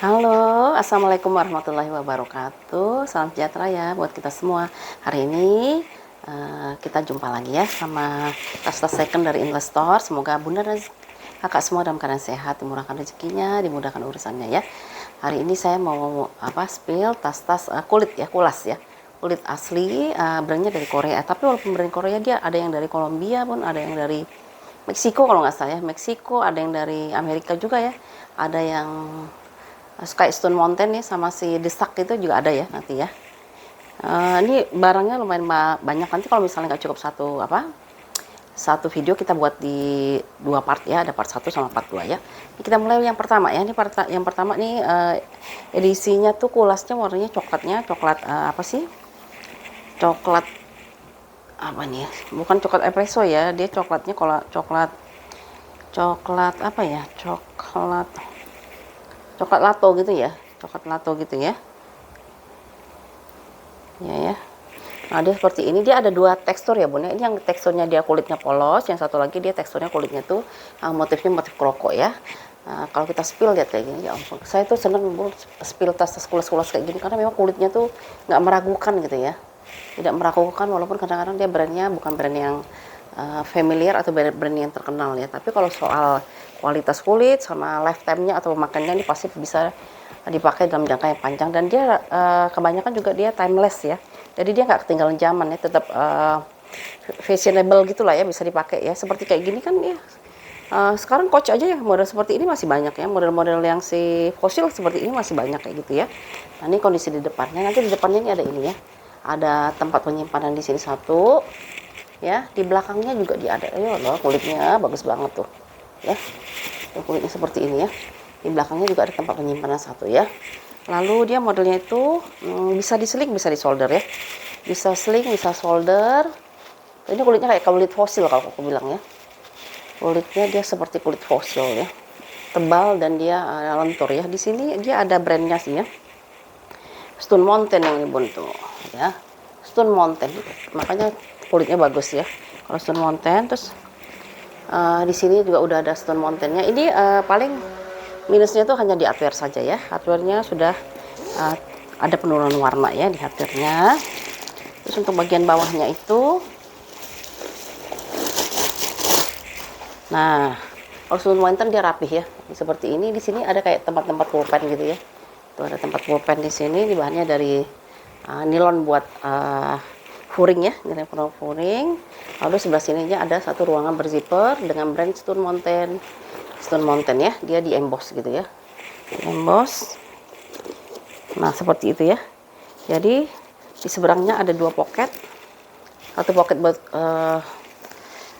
Halo, assalamualaikum warahmatullahi wabarakatuh. Salam sejahtera ya buat kita semua. Hari ini kita jumpa lagi ya sama tas-tas second dari Investor. Semoga bunda dan kakak semua dalam keadaan sehat, dimurahkan rezekinya, dimudahkan urusannya ya. Hari ini saya mau spill tas-tas kulit ya, kulas ya. Kulit asli, brandnya dari Korea. Tapi walaupun brand Korea, dia ada yang dari Kolombia pun, ada yang dari Meksiko kalau nggak salah ya. Meksiko, ada yang dari Amerika juga ya. Ada yang kayak Stone Mountain ya, sama si Desak itu juga ada ya nanti ya. Ini barangnya lumayan banyak, nanti kalau misalnya nggak cukup satu video kita buat di dua part ya, ada part 1 sama part 2 ya. Ini kita mulai yang pertama ya. Ini yang pertama nih, edisinya tuh kulasnya warnanya coklat apa sih, coklat apa nih, bukan coklat espresso ya, dia coklatnya kalau coklat apa ya, coklat lato gitu ya, ya. Nah, dia seperti ini, dia ada dua tekstur ya bun. Ini yang teksturnya dia kulitnya polos, yang satu lagi dia teksturnya kulitnya tuh motifnya motif kroko ya. Nah, kalau kita spill lihat kayak gini, ya ampun, saya tuh seneng spill tas-tas kulas-kulas kayak gini karena memang kulitnya tuh nggak meragukan gitu ya, tidak meragukan, walaupun kadang-kadang dia brandnya bukan brand yang familiar atau brand yang terkenal ya. Tapi kalau soal kualitas kulit sama lifetime-nya atau pemakaiannya, ini pasti bisa dipakai dalam jangka yang panjang, dan dia kebanyakan juga dia timeless ya. Jadi dia nggak ketinggalan zaman ya, tetap fashionable gitulah ya, bisa dipakai ya. Seperti kayak gini kan ya. Sekarang Coach aja ya model seperti ini masih banyak ya, model-model yang si fosil seperti ini masih banyak kayak gitu ya. Nah, ini kondisi di depannya. Nanti di depannya ini ada ini ya. Ada tempat penyimpanan di sini satu. Ya, di belakangnya juga dia ada. Ya Allah, kulitnya bagus banget tuh. Ya. Kulitnya seperti ini ya. Di belakangnya juga ada tempat penyimpanan satu ya. Lalu dia modelnya itu bisa diseling, bisa disolder ya. Bisa sling, bisa solder. Ini kulitnya kayak kulit fosil kalau aku bilang ya. Kulitnya dia seperti kulit fosil ya. Tebal dan dia lentur ya. Di sini dia ada brandnya sih ya. Stone Mountain yang ini bun tuh ya. Stone Mountain. Makanya kulitnya bagus ya. Kalau Stone Mountain, terus di sini juga udah ada Stone Mountain-nya. Ini paling minusnya tuh hanya di hardware saja ya. Hardware-nya sudah ada penurunan warna ya di hardware-nya. Terus untuk bagian bawahnya itu, nah, kalau Stone Mountain dia rapih ya, seperti ini. Di sini ada kayak tempat-tempat pulpen gitu ya. Tuh ada tempat pulpen di sini. Di bahannya dari nilon buat furing ya, nilon furing. Lalu sebelah sininya ada satu ruangan berzipper dengan brand Stone Mountain ya, dia di emboss gitu ya, emboss. Nah seperti itu ya. Jadi di seberangnya ada dua pocket, satu pocket buat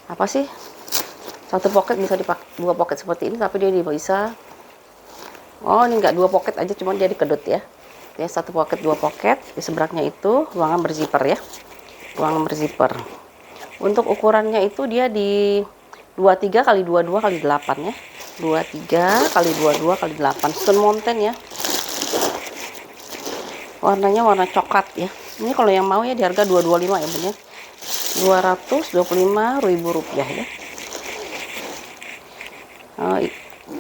apa sih, satu pocket bisa dipakai, dua pocket seperti ini, tapi dia bisa, oh ini enggak dua pocket aja, cuman dia dikedut ya. Ya, satu pocket, dua pocket. Di seberangnya itu ruangan berzipper ya, ruangan berzipper. Untuk ukurannya itu dia di 23 kali 22 kali 8 ya. 23 kali 22 kali 8 Stone Mountain ya. Warnanya warna coklat ya. Ini kalau yang mau ya di harga 225 ya bener. 225.000 rupiah ya.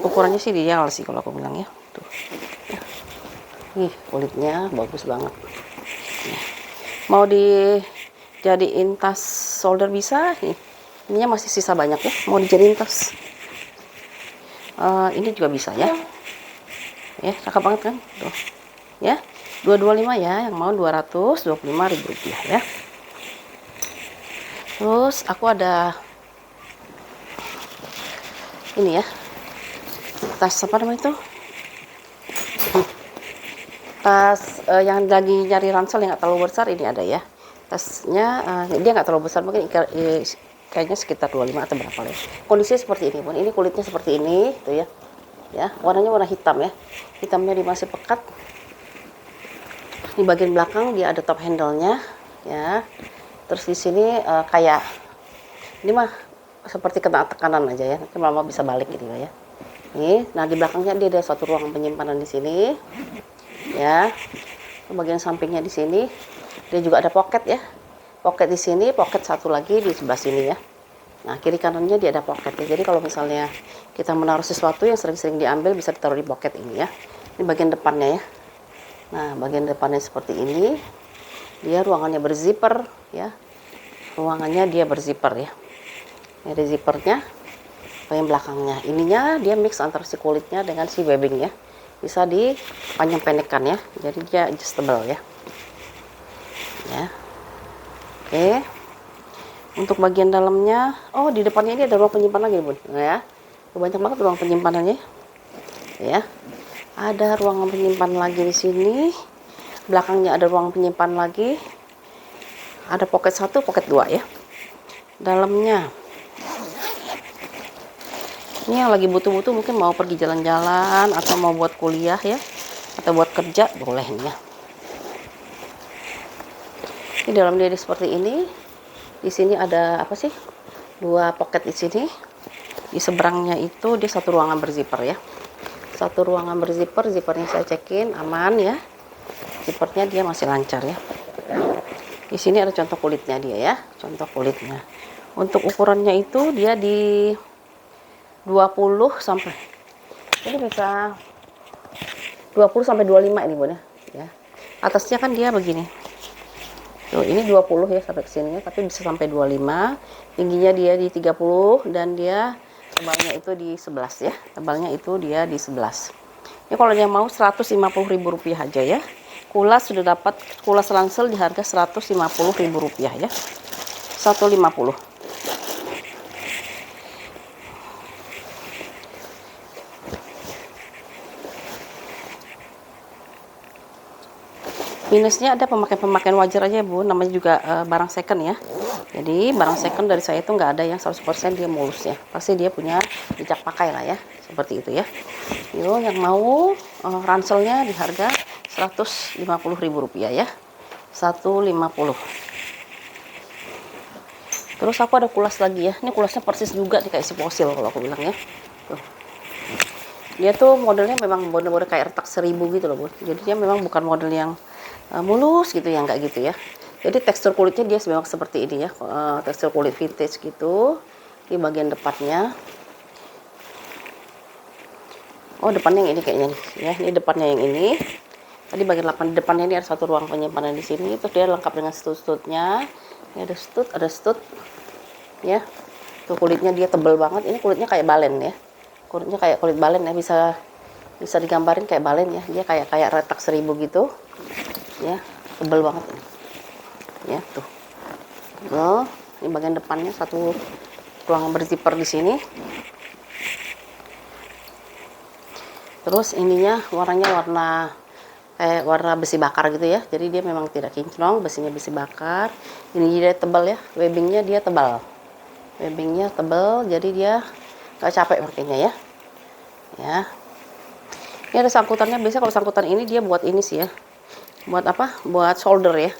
Ukurannya sih ideal sih kalau aku bilang ya. Tuh. Nih kulitnya bagus banget. Mau dijadiin tas solder bisa nih. Ininya masih sisa banyak ya. Mau dijadiin tas. Ini juga bisa ya. Ya, cakep banget kan? Tuh. Ya. 225 ya, yang mau 225.000 rupiah ya. Terus aku ada ini ya. Tas apa namanya itu? Tas yang lagi nyari ransel yang nggak terlalu besar, ini ada ya. Tasnya dia nggak terlalu besar, mungkin kayaknya sekitar 25 atau berapa ya. Kondisinya seperti ini pun. Ini kulitnya seperti ini tuh ya. Ya, warnanya warna hitam ya. Hitamnya dia masih pekat. Di bagian belakang dia ada top handle-nya ya. Terus di sini kayak ini mah seperti kena tekanan aja ya. Nanti lama bisa balik gitu ya. Nih, nah di belakangnya dia ada satu ruang penyimpanan di sini. Ya. Bagian sampingnya di sini dia juga ada pocket ya. Pocket di sini, pocket satu lagi di sebelah sini ya. Nah, kiri kanannya dia ada pocket ya. Jadi kalau misalnya kita menaruh sesuatu yang sering-sering diambil, bisa ditaruh di pocket ini ya. Ini bagian depannya ya. Nah, bagian depannya seperti ini. Dia ruangannya berzipper ya. Ruangannya dia berzipper ya. Ini ada zippernya. Bagian belakangnya. Ininya dia mix antara si kulitnya dengan si webbing ya. Bisa dipanjang pendekkan ya. Jadi dia adjustable ya. Ya. Oke. Untuk bagian dalamnya, oh di depannya ini ada ruang penyimpan lagi, Bun. Ya. Banyak banget ruang penyimpanannya. Ya. Ada ruangan penyimpan lagi di sini. Belakangnya ada ruang penyimpan lagi. Ada pocket 1, pocket 2 ya. Dalamnya. Ini yang lagi butuh-butuh mungkin mau pergi jalan-jalan atau mau buat kuliah ya. Atau buat kerja, boleh nih ya. Ini dalam diri seperti ini. Di sini ada apa sih? 2 pocket di sini. Di seberangnya itu dia satu ruangan berzipper ya. Satu ruangan berzipper, zippernya saya cekin aman ya. Zippernya dia masih lancar ya. Di sini ada contoh kulitnya dia ya, contoh kulitnya. Untuk ukurannya itu dia di 20 sampai ini bisa 20 sampai 25 ini Bun ya. Atasnya kan dia begini. Tuh, ini 20 ya sampai kesininya, tapi bisa sampai 25. Tingginya dia di 30 dan dia tebalnya itu di 11 ya. Tebalnya itu dia di 11. Ini kalau yang mau Rp150.000 aja ya. Kulas sudah dapat kulas ransel di harga Rp150.000 ya. 150. Minusnya ada pemakaian wajar aja Bu, namanya juga barang second ya. Jadi barang second dari saya itu nggak ada yang 100% dia mulus ya. Pasti dia punya jejak pakai lah ya, seperti itu ya. Yo, yang mau ranselnya di harga Rp150.000 ya. 150. Terus aku ada kulas lagi ya. Ini kulasnya persis juga kayak si fosil kalau aku bilang ya. Tuh. Dia tuh modelnya memang model-model kayak retak 1000 gitu loh Bu. Jadi dia memang bukan model yang mulus gitu ya, enggak gitu ya. Jadi tekstur kulitnya dia memang seperti ini ya, tekstur kulit vintage gitu. Di bagian depannya, oh depannya yang ini kayaknya nih ya, ini depannya yang ini. Tadi bagian depannya ini ada satu ruang penyimpanan di sini, terus dia lengkap dengan stud-studnya. Ini ada stud ya. Tuh kulitnya dia tebel banget, ini kulitnya kayak balen ya. Kulitnya kayak kulit balen ya, bisa digambarin kayak balen ya. Dia kayak retak 1000 gitu. Ya, tebel banget ini. Ya, tuh. Tebel. Ini bagian depannya satu ruangan berzipper di sini. Terus ininya warnanya warna besi bakar gitu ya. Jadi dia memang tidak kinclong, besinya besi bakar. Ini dia tebal ya, webbingnya dia tebal. Webbingnya tebal, jadi dia gak capek pakainya ya. Ya. Ini ada sangkutannya, biasa kalau sangkutan ini dia buat ini sih ya. Buat apa? Buat solder ya.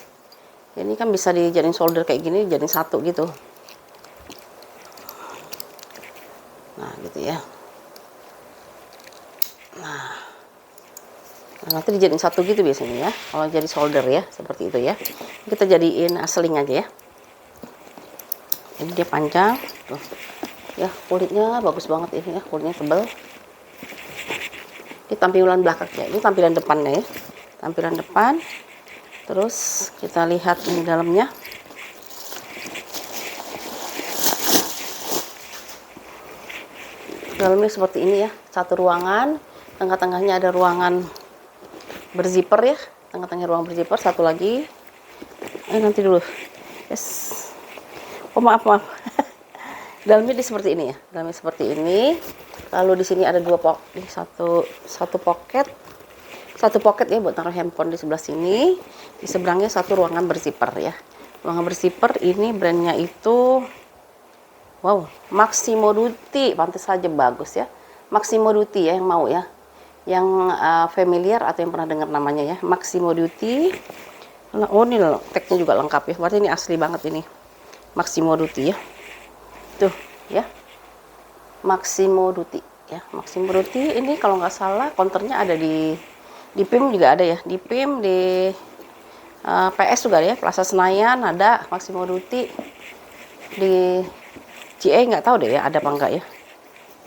Ini kan bisa dijadiin solder kayak gini, jadi satu gitu. Nah, gitu ya. Nah, nanti dijadiin satu gitu biasanya ya. Kalau jadi solder ya, seperti itu ya. Kita jadiin seling aja ya. Ini dia panjang, tuh. Ya, kulitnya bagus banget ini ya, kulitnya tebal. Ini tampilan belakangnya, ini tampilan depannya ya. Tampilan depan. Terus kita lihat ini dalamnya. Dalamnya seperti ini ya, satu ruangan, tengah-tengahnya ada ruangan berzipper ya, tengah-tengah ruang berzipper, satu lagi. Nanti dulu. Yes. Oh maaf. Dalamnya seperti ini ya, dalamnya seperti ini. Lalu di sini ada dua pocket, satu pocket. Satu pocket ya buat taruh handphone di sebelah sini. Di seberangnya satu ruangan berzipper ya. Ruangan berzipper ini brandnya itu wow, Massimo Dutti. Pantas saja bagus ya. Massimo Dutti ya yang mau ya. Yang familiar atau yang pernah dengar namanya ya. Massimo Dutti. Oh ini loh, tagnya juga lengkap ya. Berarti ini asli banget ini. Massimo Dutti ya. Tuh ya. Massimo Dutti ya. Massimo Dutti ini kalau nggak salah counternya ada di PIM juga ada ya, di PIM, di PS juga ada ya, Plaza Senayan ada Massimo Dutti, di GA nggak tahu deh ya ada apa enggak ya.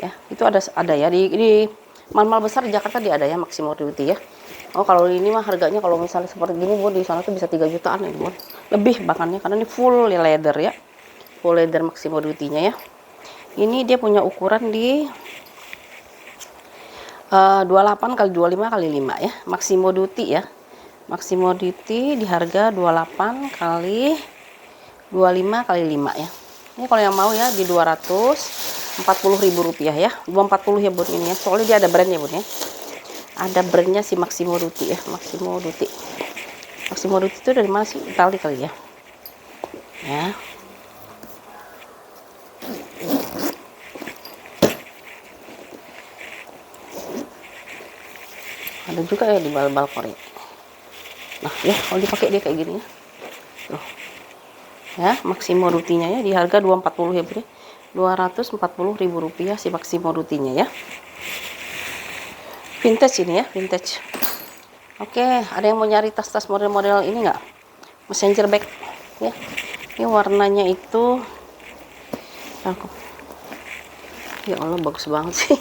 Ya itu ada ya di Mal-mal besar di Jakarta dia ada ya Maximo Duty ya. Oh kalau ini mah harganya kalau misalnya seperti gini Bun, di sana tuh bisa 3 jutaan ini Bun. Lebih bahkannya karena ini full leather ya. Full leather Maximo Duty-nya ya. Ini dia punya ukuran di 28 kali 25 kali 5 ya. Maximo Duty ya. Maximo Duty di harga 28 kali 25 kali 5 ya. Ini kalau yang mau ya di 240.000 rupiah ya. 240 ya Bun ini ya. Soalnya dia ada brandnya Bun ya. Ada brandnya si Maximo Duty ya. Maximo Duty. Maximo Duty itu dari mana sih? Itali kali ya. Ya. Ada juga ya di bal-bal Korea. Nah ya kalau dipakai dia kayak gini ya. Tuh. Ya Maximo Duty-nya ya di harga 240 ya Bun ya. 240.000 rupiah si Maximo Duty-nya ya. Vintage ini ya, vintage. Oke, ada yang mau nyari tas-tas model-model ini nggak? Messenger bag ya. Ini warnanya itu aku. Ya Allah bagus banget sih.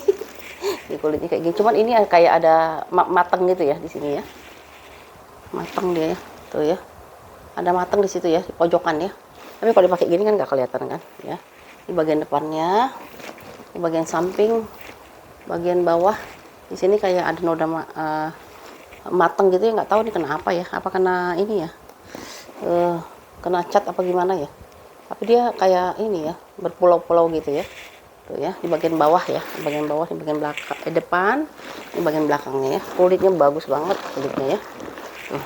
Di kulitnya kayak gini. Cuman ini kayak ada mateng gitu ya di sini ya. Mateng dia ya. Tuh ya. Ada mateng di situ ya, di pojokan ya. Tapi kalau dipakai gini kan nggak kelihatan kan ya. Di bagian depannya, di bagian samping, bagian bawah. Di sini kayak ada noda mateng gitu ya, nggak tahu nih kena apa ya. Apa kena ini ya? Kena cat apa gimana ya? Tapi dia kayak ini ya, berpulau-pulau gitu ya. Tuh ya, di bagian bawah ya, di bagian bawah, di bagian belakang, di depan, di bagian belakangnya ya. Kulitnya bagus banget kulitnya ya. Tuh.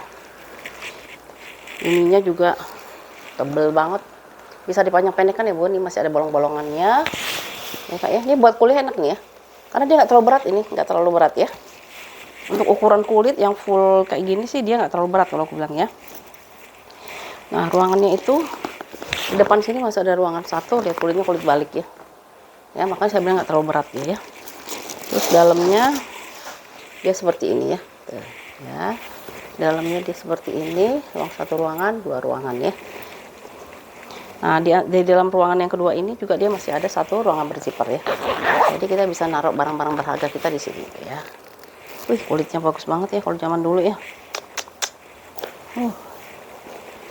Ininya juga tebel banget. Bisa dipanjang pendekkan ya Bun, ini masih ada bolong-bolongannya. Ya Kak ya, ini buat kuliah enak nih ya. Karena dia nggak terlalu berat ini, nggak terlalu berat ya. Untuk ukuran kulit yang full kayak gini sih dia nggak terlalu berat kalau aku bilang ya. Nah ruangannya itu di depan sini masih ada ruangan satu, lihat kulitnya kulit balik ya. Ya makanya saya bilang nggak terlalu berat ya. Terus dalamnya dia seperti ini ya. Tuh, ya. Dalamnya dia seperti ini, satu ruangan, dua ruangan ya. Nah di dalam ruangan yang kedua ini juga dia masih ada satu ruangan berzipper ya. Jadi kita bisa naruh barang-barang berharga kita di sini ya. Wih kulitnya bagus banget ya kalau zaman dulu ya.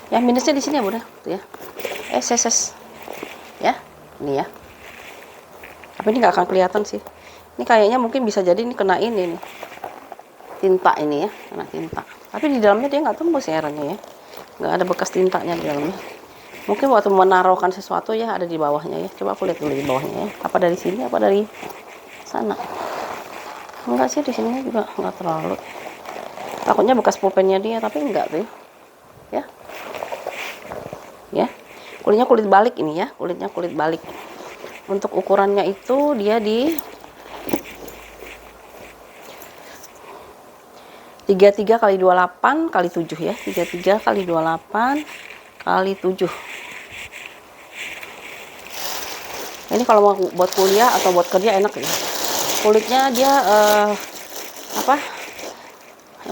Ya minusnya di sini ya Bunda, tuh ya. SSS ya, ini ya. Tapi ini nggak akan kelihatan sih. Ini kayaknya mungkin bisa jadi ini kena ini nih. Tinta ini ya, kena tinta. Tapi di dalamnya dia nggak tembus ya airnya ya. Nggak ada bekas tintanya di dalamnya. Mungkin waktu menaruhkan sesuatu ya ada di bawahnya ya. Coba aku lihat dulu di bawahnya ya. Apa dari sini apa dari sana? Enggak sih, di sini juga enggak terlalu. Takutnya bekas pulpennya dia, tapi enggak tuh ya. Ya. Kulitnya kulit balik ini ya, kulitnya kulit balik. Untuk ukurannya itu dia di 33 kali 28 kali 7 ya. 33 kali 28 kali 7. Ini kalau mau buat kuliah atau buat kerja enak ya. Kulitnya dia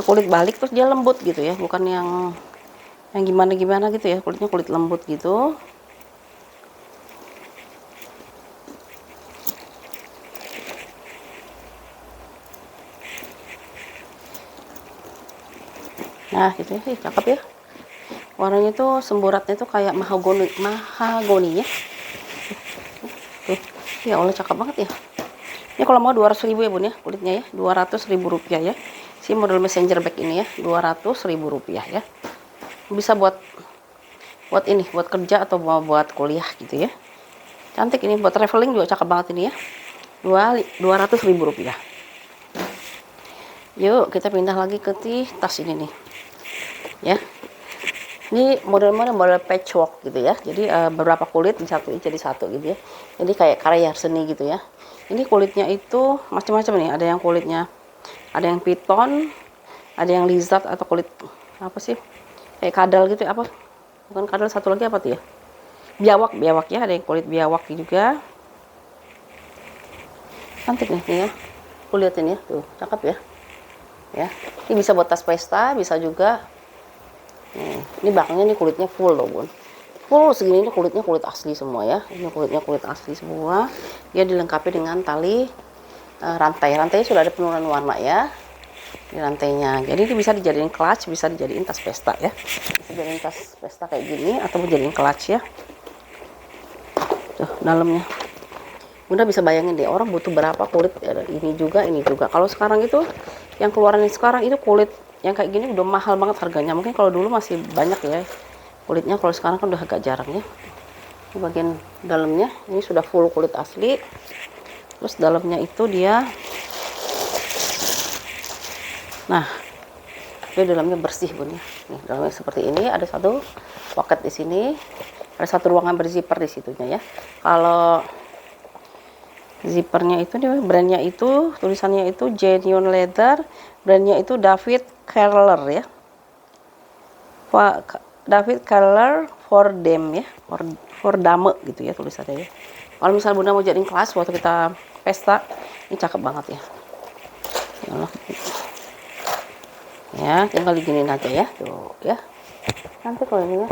kulit balik terus dia lembut gitu ya, bukan yang gimana-gimana gitu ya. Kulitnya kulit lembut gitu. Nah gitu ya, cakep ya. Warnanya tuh semburatnya tuh kayak mahagoni ya. Tuh, ya Allah cakep banget ya. Ini kalau mau 200.000 ya Bun ya, kulitnya ya, 200.000 rupiah ya. Si model messenger bag ini ya, 200.000 rupiah ya. Bisa buat ini, buat kerja atau buat kuliah gitu ya. Cantik ini, buat traveling juga cakep banget ini ya. 200.000 rupiah. Yuk kita pindah lagi ke tas ini nih. Ya. Ini model patchwork gitu ya. Jadi beberapa kulit disatuin jadi satu gitu ya. Jadi kayak karya seni gitu ya. Ini kulitnya itu macam-macam nih. Ada yang kulitnya, ada yang piton, ada yang lizard atau kulit apa sih? Kayak kadal gitu apa? Bukan kadal, satu lagi apa tuh ya? Biawak ya. Ada yang kulit biawak juga. Cantik nih ya. Aku liatin ya, tuh cakep ya. Ya, ini bisa buat tas pesta, bisa juga. Ini belakangnya nih kulitnya full loh Bun. Full segini ini kulitnya kulit asli semua ya. Ini kulitnya kulit asli semua. Dia dilengkapi dengan tali rantainya sudah ada penurunan warna ya di rantainya. Jadi ini bisa dijadiin clutch, bisa dijadiin tas pesta ya, bisa dijadiin tas pesta kayak gini atau dijadiin clutch ya. Tuh dalamnya. Bunda bisa bayangin deh orang butuh berapa kulit ini juga. Kalau sekarang itu yang keluaran sekarang itu kulit yang kayak gini udah mahal banget harganya. Mungkin kalau dulu masih banyak ya kulitnya, kalau sekarang kan udah agak jarang ya. Ini bagian dalamnya ini sudah full kulit asli. Terus dalamnya itu dia, nah dia dalamnya bersih Bun ya. Nih dalamnya seperti ini, ada satu pocket di sini, ada satu ruangan berzipper di situnya ya. Kalau zippernya itu dia brandnya itu tulisannya itu Genuine Leather, brandnya itu David Keller ya. David Keller for them ya, for dame gitu ya tulisannya ya. Kalau misalnya Bunda mau jadiin kelas waktu kita pesta, ini cakep banget ya. Ya, tinggal diginiin aja ya, tuh ya. Nanti kalau ini ya.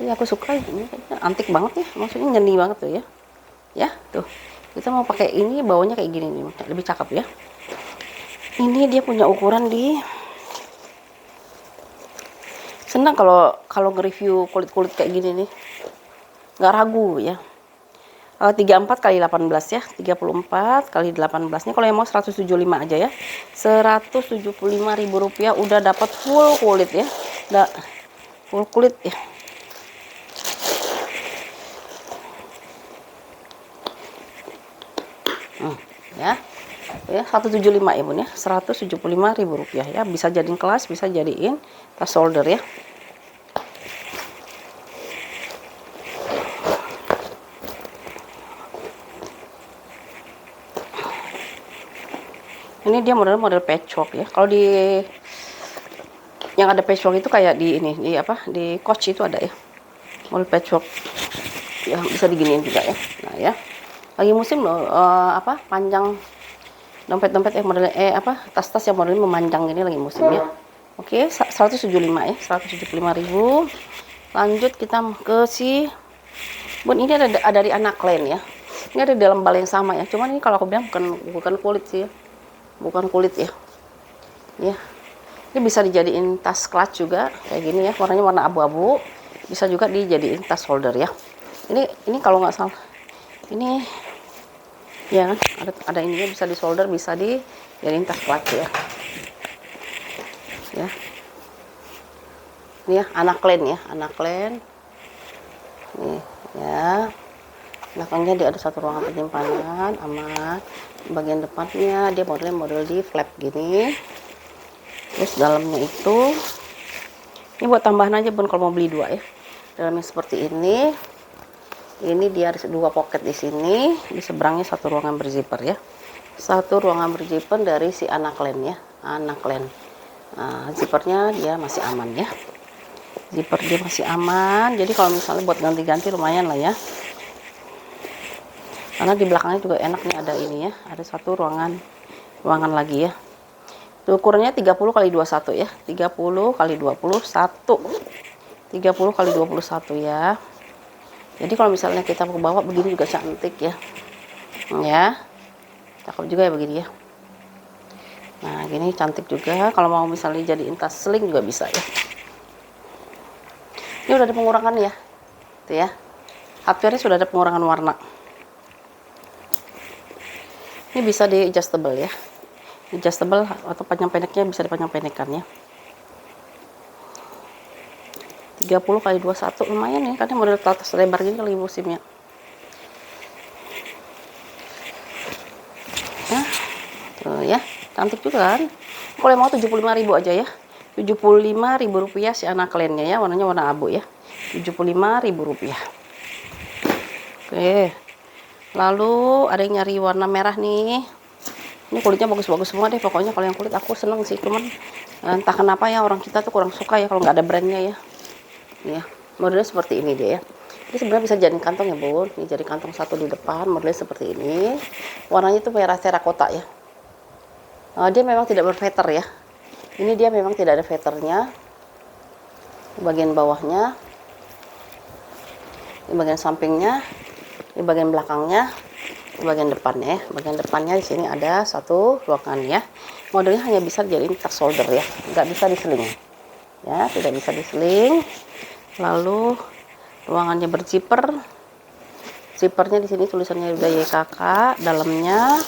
Ini aku suka ini antik banget ya, maksudnya nyeni banget tuh ya. Ya, tuh. Kita mau pakai ini bawahnya kayak gini nih, lebih cakep ya. Ini dia punya ukuran di, senang kalau nge-review kulit-kulit kayak gini nih. Nggak ragu ya. 34 kali 18 ya, 34 kali 18 nih. Kalau yang mau 175 aja ya, Rp175.000 udah dapat full kulit ya, udah full kulit ya. Ya 175 ya Bun ya, Rp175.000 ya, bisa jadiin kelas, bisa jadiin tas shoulder ya. Ini dia model patchwork ya. Kalau di yang ada patchwork itu kayak di ini, di apa, di Coach itu ada ya model patchwork yang bisa diginiin juga ya. Nah ya, lagi musim loh apa, panjang dompet-dompet yang modelnya tas-tas yang modelnya memanjang ini lagi musim ya. Oke, 175 ya, 175.000. Lanjut kita ke si Bun, ini ada dari Anak Klein ya. Ini ada dalam bal yang sama ya. Cuman ini kalau aku bilang bukan kulit sih ya. Bukan kulit ya. Ya. Ini bisa dijadiin tas clutch juga kayak gini ya. Warnanya warna abu-abu. Bisa juga dijadiin tas shoulder ya. Ini kalau nggak salah. Ini ya kan ada ininya, bisa di shoulder, bisa dijadiin tas clutch ya. Ya. Ini ya Anak Klein ya, Anak Klein. Nih ya. Belakangnya dia ada satu ruangan penyimpanan aman. Bagian depannya dia model di flap gini. Terus dalamnya itu ini buat tambahan aja Bun kalau mau beli dua ya. Dalamnya seperti ini. Ini dia ada dua pocket di sini. Di seberangnya satu ruangan berzipper ya. Satu ruangan berzipper dari si Anak Klein ya. Anak Klein. Nah, zippernya dia masih aman ya. Zipper dia masih aman. Jadi kalau misalnya buat ganti-ganti lumayan lah ya. Karena di belakangnya juga enak nih, ada ini ya, ada satu ruangan lagi ya. Itu ukurannya 30 kali 21 ya, 30 kali 21, 30 kali 21 ya. Jadi kalau misalnya kita mau bawa begini juga cantik ya, ya, cakep juga ya begini ya. Nah gini cantik juga, kalau mau misalnya jadiin tas sling juga bisa ya. Ini udah ada pengurangan ya, tuh ya, hardware-nya sudah ada pengurangan warna. Ini bisa di adjustable ya, adjustable atau panjang pendeknya bisa dipanjang pendekkan ya. 30 kali 21 lumayan ya, karena model tas lebar gini lagi musimnya. Nah, tuh ya, cantik juga kan. Kalau mau 75.000 aja ya, Rp75.000 si Anak Kleinnya ya, warnanya warna abu ya, Rp75.000. Oke. Lalu ada yang nyari warna merah nih. Ini kulitnya bagus-bagus semua deh pokoknya. Kalau yang kulit aku seneng sih, cuman entah kenapa ya orang kita tuh kurang suka ya kalau nggak ada brandnya ya. Ya, modelnya seperti ini deh ya. Ini sebenarnya bisa jadi kantong ya Bun. Ini jadi kantong satu di depan, modelnya seperti ini. Warnanya tuh merah terakota ya. Dia memang tidak berfeather ya. Ini dia memang tidak ada feathernya. Bagian bawahnya, di bagian sampingnya, di bagian belakangnya bagian depannya ya. Bagian depannya di sini ada satu ruangan ya. Modelnya hanya bisa dijadiin tas shoulder ya, nggak bisa diseling ya, tidak bisa diseling. Lalu ruangannya berzipper. Zippernya di sini tulisannya udah YKK. Dalamnya,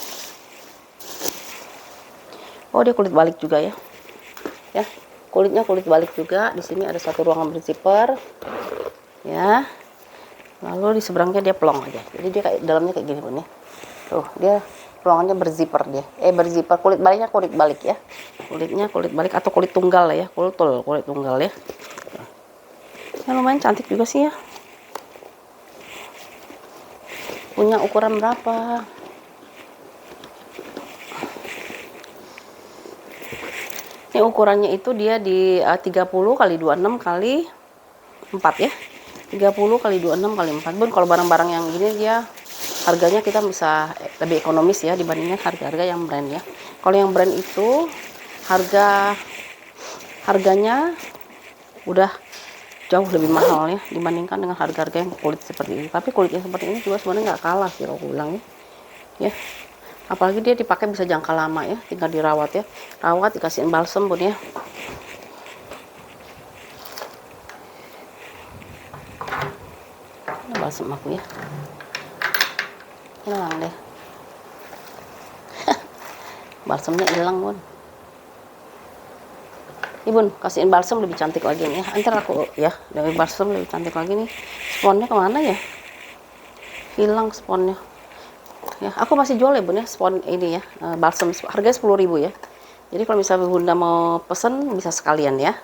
oh dia kulit balik juga ya. Ya, kulitnya kulit balik juga. Di sini ada satu ruangan berzipper ya. Lalu di seberangnya dia pelong aja. Jadi dia kayak dalamnya kayak gini Bun ya. Tuh, dia ruangannya berzipper dia. Berzipper, kulit baliknya kulit balik ya. Kulitnya kulit balik atau kulit tunggal ya. Kulit tunggal ya. Ya lumayan cantik juga sih ya. Punya ukuran berapa? Ini ukurannya itu dia di 30 kali 26 kali 4 ya. 30 kali 26 kali 4. Bun, kalau barang-barang yang gini dia harganya kita bisa lebih ekonomis ya dibandingkan harga-harga yang brand ya. Kalau yang brand itu harganya udah jauh lebih mahal ya dibandingkan dengan harga-harga yang kulit seperti ini. Tapi kulit yang seperti ini juga sebenarnya nggak kalah sih aku bilang ya. Apalagi dia dipakai bisa jangka lama ya, tinggal dirawat ya. Rawat, dikasihin balsem Bun ya. Ini balsem aku ya. Hilang deh. Balsemnya hilang Bun. Ini Bun, kasihin balsem lebih cantik lagi nih ya. Antar aku ya, dari balsem lebih cantik lagi nih. Sponnya kemana ya? Hilang sponnya. Ya, aku masih jual ya Bun ya, spon ini ya, balsem harganya 10.000 ya. Jadi kalau misalnya Bunda mau pesen bisa sekalian ya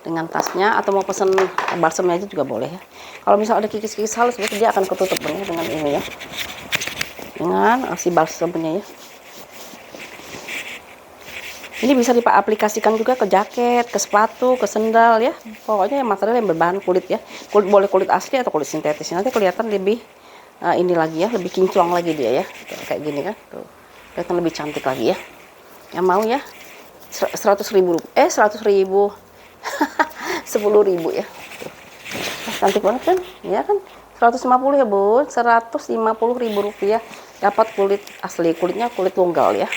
dengan tasnya, atau mau pesen balsemnya aja juga boleh ya. Kalau misalnya ada kikis-kikis halus berarti dia akan ketutup Bun ya dengan ini ya. Dengan si balsemnya ya. Ini bisa diaplikasikan juga ke jaket, ke sepatu, ke sendal ya. Pokoknya yang material yang berbahan kulit ya. Boleh kulit asli atau kulit sintetis. Nanti kelihatan lebih ini lagi ya, lebih kinclong lagi dia ya. Tuh, kayak gini kan. Tuh. Kelihatan lebih cantik lagi ya. Yang mau ya 100.000. 100.000. 10.000 ya. Tuh. Cantik banget kan? Ya kan? 150 ya Bun. 150.000 rupiah dapat kulit asli. Kulitnya kulit tunggal ya.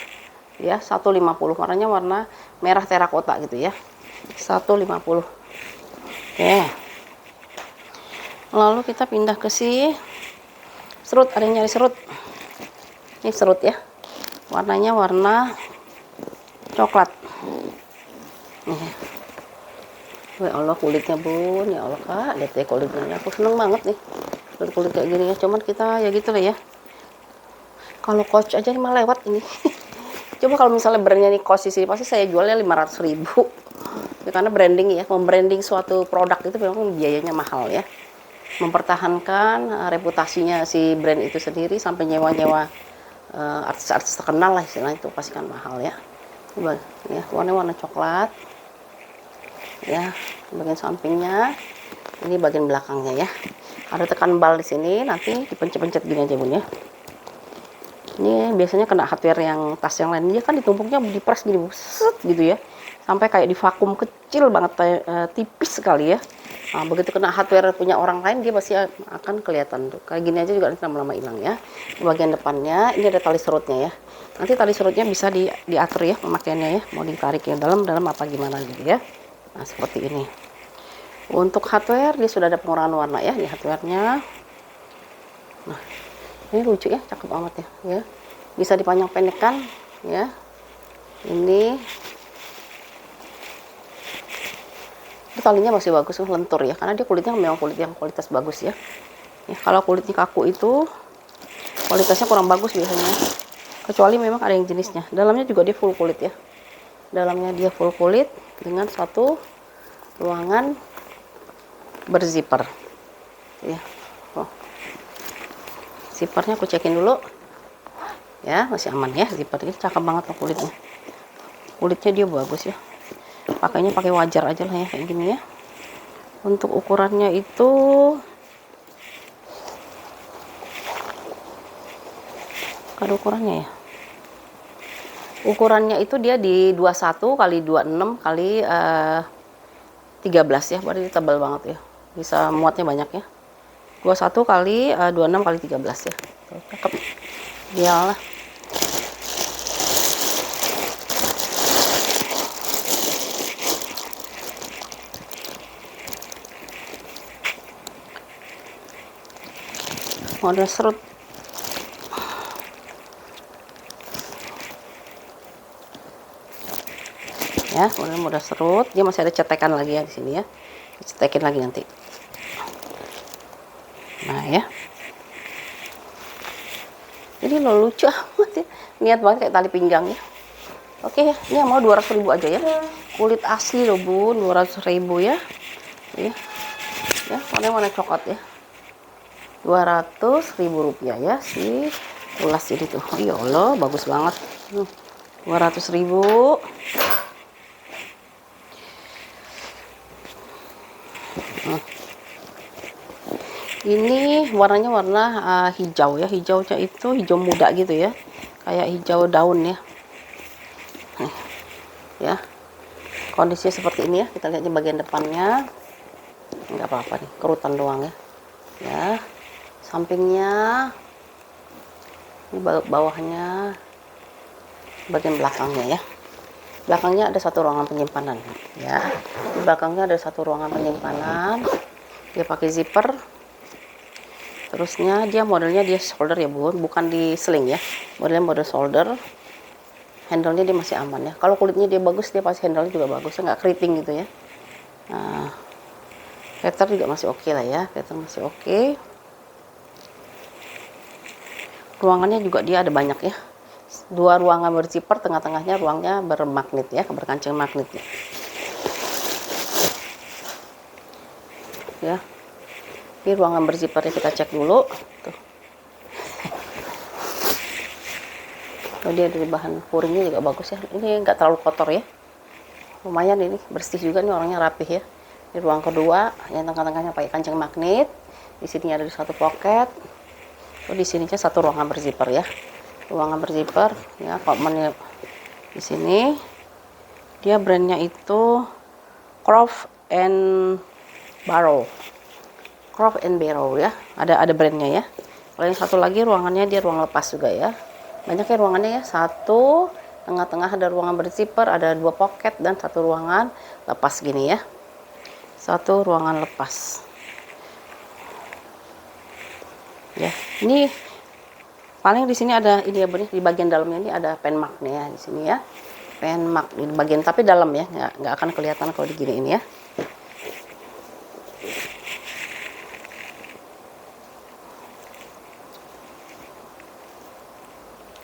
Ya, 150, warnanya warna merah terakota gitu ya. 150. Oke. Lalu kita pindah ke si serut. Ada yang nyari serut. Ini serut ya. Warnanya warna coklat. Nih. Ya Allah kulitnya Bun, ya Allah Kak, lihat deh kulitnya. Aku seneng banget nih. Kulit kayak gini ya. Cuman kita ya gitu lah ya. Kalau Coach aja mah lewat ini. Coba kalau misalnya brandnya nih Coach di sini pasti saya jualnya 500.000. Ya, karena branding ya, membranding suatu produk itu memang biayanya mahal ya. Mempertahankan reputasinya si brand itu sendiri sampai nyewa-nyewa artis-artis terkenal lah istilahnya itu pasti kan mahal ya. Coba ya, warna coklat. Ya, bagian sampingnya. Ini bagian belakangnya ya. Ada tekan bal di sini, nanti dipencet-pencet gini aja Bun ya. Ini biasanya kena hardware yang tas yang lain dia kan ditumpuknya di press gini set gitu ya, sampai kayak di vakum kecil banget, tipis sekali ya. Nah, begitu kena hardware punya orang lain dia pasti akan kelihatan tuh kayak gini aja juga nanti lama-lama hilang ya. Di bagian depannya ini ada tali serutnya ya, nanti tali serutnya bisa diatur ya pemakaiannya ya, mau ditarik yang dalam apa gimana gitu ya. Nah seperti ini. Untuk hardware dia sudah ada pengurangan warna ya, ini hardwarenya. Nah ini lucu ya, cakep amat ya. Bisa dipanjang pendekkan ya. Ini talinya masih bagus, lentur ya, karena dia kulitnya memang kulit yang kualitas bagus ya. Kalau kulitnya kaku itu kualitasnya kurang bagus biasanya. Kecuali memang ada yang jenisnya. Dalamnya juga dia full kulit ya. Dalamnya dia full kulit dengan satu ruangan berzipper. Ya. Zippernya aku cekin dulu ya, masih aman ya. Zipper ini cakep banget loh kulitnya dia bagus ya, pakainya pakai wajar aja lah ya kayak gini ya. Untuk ukurannya itu ada ukurannya ya, ukurannya itu dia di 21 kali 26 kali 13 ya, berarti tebal banget ya, bisa muatnya banyak ya. 21 kali 26 kali 13 ya. Cakep. Iyalah. Model serut. Ya, model serut. Dia masih ada cetekan lagi ya di sini ya. Cetekin lagi nanti. Nah ya. Jadi lo lucu amat ya. Niat banget kayak tali pinggang ya. Oke ya, ini yang mau 200.000 aja ya. Kulit asli loh bun, 200.000 ya. Ya, warna coklat ya. 200.000 rupiah ya si ulas ini tuh. Oh ya Allah, bagus banget. 200.000. Ini warnanya warna hijau ya. Hijaunya itu hijau muda gitu ya. Kayak hijau daun ya. Nih, ya. Kondisinya seperti ini ya. Kita lihat di bagian depannya. Nggak apa-apa nih, kerutan doang ya. Ya. Sampingnya. Ini bawahnya. Bagian belakangnya ya. Belakangnya ada satu ruangan penyimpanan ya. Di belakangnya ada satu ruangan penyimpanan. Dia pakai zipper. Terusnya dia modelnya dia shoulder ya bun, bukan di sling ya. Modelnya model shoulder. Handle-nya dia masih aman ya. Kalau kulitnya dia bagus, dia pasti handle-nya juga bagus, nggak keriting gitu ya. Nah, pattern juga masih oke lah ya, pattern masih oke. Ruangannya juga dia ada banyak ya. 2 ruangan berzipper, tengah-tengahnya ruangnya bermagnet ya, berkancing magnet ya. Ya. Ini ruangan berzippernya kita cek dulu. Tuh. Oh, dia dari bahan puringnya juga bagus ya. Ini nggak terlalu kotor ya. Lumayan ini bersih juga nih, orangnya rapih ya. Di ruang kedua yang tengah-tengahnya pakai kancing magnet. Di sini ada satu pocket. Oh, di sininya satu ruangan berzipper ya. Ruangan berzipper ya, kompartemennya di sini. Dia brandnya itu Croft and Barrow. Croft and Barrow ya, ada brandnya ya. Kalau yang satu lagi ruangannya dia ruang lepas juga ya. Banyak ya ruangannya ya. Satu tengah-tengah ada ruangan berzipper, ada 2 pocket dan satu ruangan lepas gini ya. Satu ruangan lepas. Ya, ini paling di sini ada ini ya bun, di bagian dalamnya ini ada pen marknya ya di sini ya. Pen mark di bagian tapi dalam ya, nggak akan kelihatan kalau digini ini ya.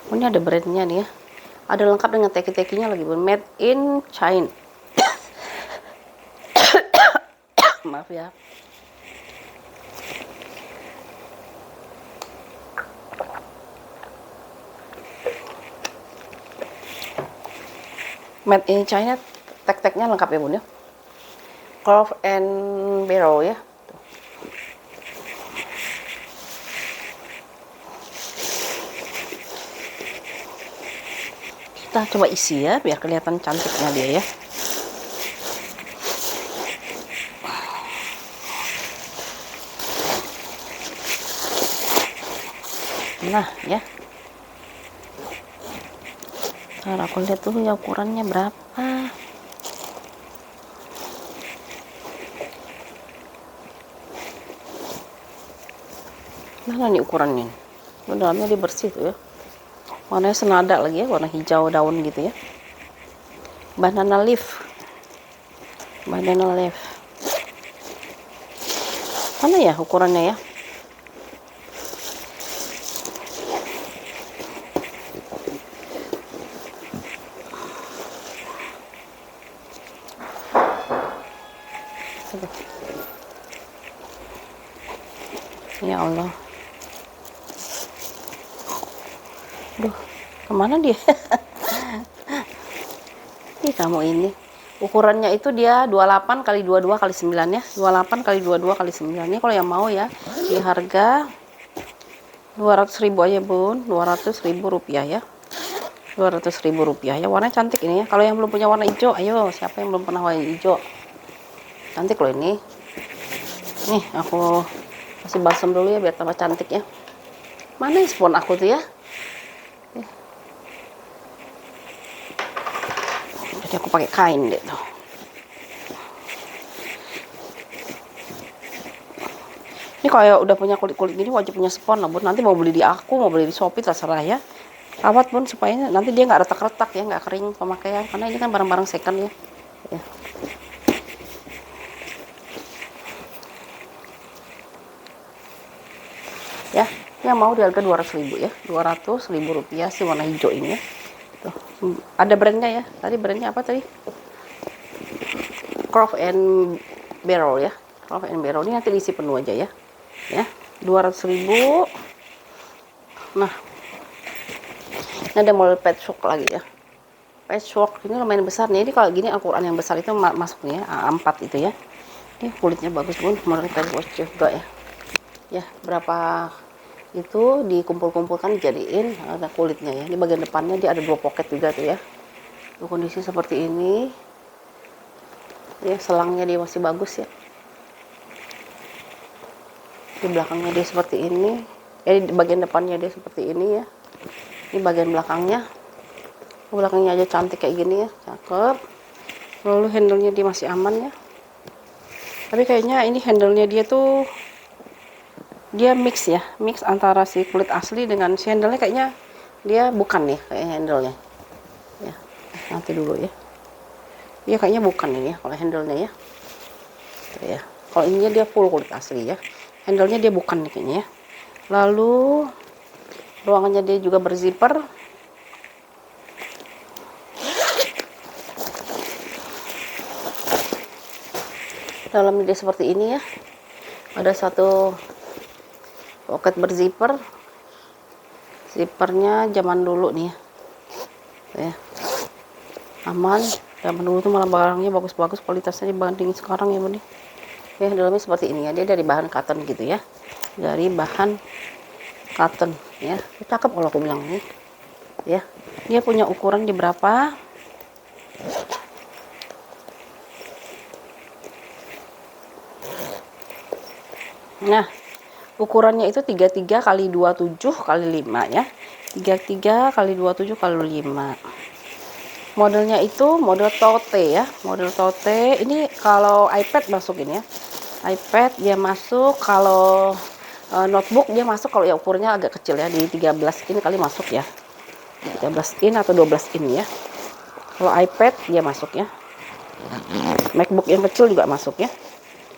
Ini ada brandnya nih ya. Ada lengkap dengan teki-tekinya lagi bun. Made in China. Maaf ya. Made in China, tek-teknya lengkap ya bun ya. Croft and Barrow ya. Kita coba isi ya biar kelihatan cantiknya dia ya. Nah ya. Ntar aku lihat dulu ya ukurannya berapa. Mana nih ukurannya? Dalamnya dia bersih tuh ya. Warnanya senada lagi ya, warna hijau daun gitu ya. Banana leaf. Banana leaf. Mana ya ukurannya ya? Ya Allah. Duh, kemana dia? Ih, kamu ini. Ukurannya itu dia 28 kali 22 kali 9 ya. 28 kali 22 kali 9. Ini kalau yang mau ya, di harga 200.000 aja bun. 200.000 rupiah ya. 200.000 rupiah ya. Warnanya cantik ini ya. Kalau yang belum punya warna hijau, ayo siapa yang belum pernah warna hijau? Cantik loh ini. Nih, aku kasih balsam dulu ya biar tambah cantik ya. Mana spons aku tuh ya? Jadi aku pakai kain deh tuh. Ini kalau udah punya kulit-kulit gini wajib punya spons lah bun. Nanti mau beli di aku, mau beli di Shopee terserah ya. Rawat bun supaya nanti dia nggak retak-retak ya, nggak kering pemakaian. Karena ini kan barang-barang second ya. Ya. Ya, yang mau di harga 200.000 ya, 200.000 rupiah si warna hijau ini ya. Tuh, ada brandnya ya. Tadi brandnya apa tadi? Croft and Barrel ya. Croft and Barrel ini nanti diisi penuh aja ya. Ya, 200.000. Nah, ini ada model patchwork lagi ya. Patchwork ini lumayan besar nih. Ini kalau gini Al-Quran yang besar itu masuk nih ya, A4 itu ya. Ini kulitnya bagus pun, model patchwork juga ya. Ya, berapa itu dikumpul-kumpulkan dijadiin ada kulitnya ya. Di bagian depannya dia ada 2 pocket juga tuh ya. Tuh, kondisi seperti ini. Ya, selangnya dia masih bagus ya. Di belakangnya dia seperti ini. Ya, di bagian depannya dia seperti ini ya. Ini bagian belakangnya. Belakangnya aja cantik kayak gini ya, cakep. Lalu handle-nya dia masih aman ya. Tapi kayaknya ini handle-nya dia tuh dia mix ya, mix antara si kulit asli dengan si handle-nya kayaknya dia bukan nih kayak handle-nya. Ya, nanti dulu ya. Iya kayaknya bukan ini ya kalau handle-nya ya. Tuh ya. Kalau ininya dia full kulit asli ya. Handle-nya dia bukan nih kayaknya ya. Lalu ruangannya dia juga berzipper. Dalamnya dia seperti ini ya. Ada satu pocket berzipper. Zippernya zaman dulu nih ya. Ya. Aman. Zaman dulu tuh malah barangnya bagus-bagus kualitasnya dibanding sekarang ya Budi. Ya, dalamnya seperti ini ya. Dia dari bahan cotton gitu ya. Dari bahan cotton ya. Cakep kalau aku bilang nih. Ya. Dia punya ukuran di berapa? Nah, ukurannya itu 33 kali 27 kali 5 ya. 33 kali 27 kali 5. Modelnya itu model tote ya. Model tote ini kalau iPad masukin ya. iPad dia masuk, kalau notebook dia masuk kalau ya ukurannya agak kecil ya, di 13 in kali masuk ya. 13 in atau 12 in ya. Kalau iPad dia masuk ya. MacBook yang kecil juga masuk ya.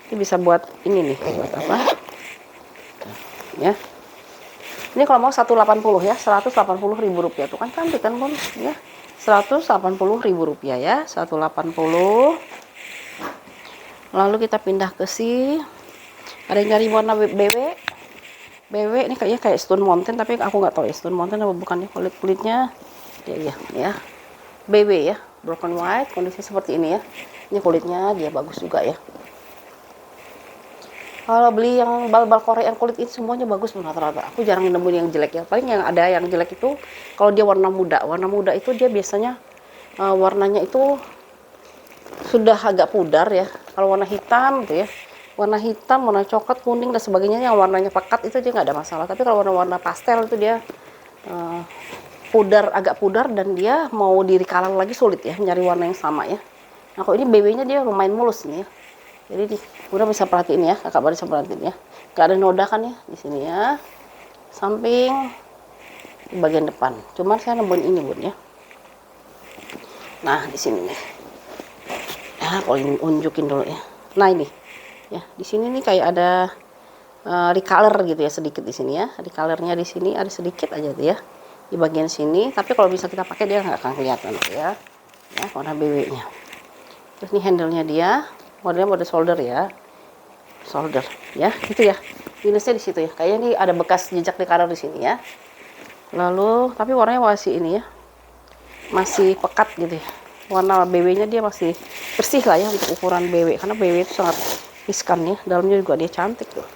Ini bisa buat ini nih, buat apa? Ya. Ini kalau mau 180 ya, 180.000 rupiah tuh kan cantik kan Bun ya. 180.000 rupiah ya, 180. Lalu kita pindah ke ada yang nyari warna BW. BW ini kayaknya kayak Stone Mountain tapi aku nggak tahu ya Stone Mountain apa bukannya kulitnya. Ya. BW ya, broken white, kondisi seperti ini ya. Ini kulitnya dia bagus juga ya. Kalau beli yang bal-bal Korea yang kulit ini semuanya bagus rata-rata. Aku jarang nemuin yang jelek ya. Paling yang ada yang jelek itu kalau dia warna muda. Warna muda itu dia biasanya warnanya itu sudah agak pudar ya. Kalau warna hitam gitu ya. Warna hitam, warna coklat, kuning dan sebagainya yang warnanya pekat itu dia nggak ada masalah. Tapi kalau warna-warna pastel itu dia agak pudar dan dia mau diri color lagi sulit ya, nyari warna yang sama ya. Nah, kalau ini BB-nya dia lumayan mulus nih ya. Jadi udah bisa perhatiin ya, kakak baru bisa perhatiin ya. Gak ada noda kan ya di sini ya. Samping di bagian depan. Cuman saya nemuin ini Bun ya. Nah, di sini nih. Ya, aku unjukin dulu ya. Nah, ini. Ya, di sini nih kayak ada recolor gitu ya sedikit di sini ya. Recolornya di sini ada sedikit aja tuh ya. Di bagian sini, tapi kalau bisa kita pakai dia nggak akan kelihatan ya. Ya, warna BW-nya. Terus ini handle-nya dia. Modelnya model solder ya, solder ya, gitu ya. Minusnya di situ ya. Kayaknya ini ada bekas jejak di kanan di sini ya. Lalu, tapi warnanya masih ini ya, masih pekat gitu ya. Warna BW-nya dia masih bersih lah ya untuk ukuran BW, karena BW itu sangat riskan ya. Dalamnya juga dia cantik tuh.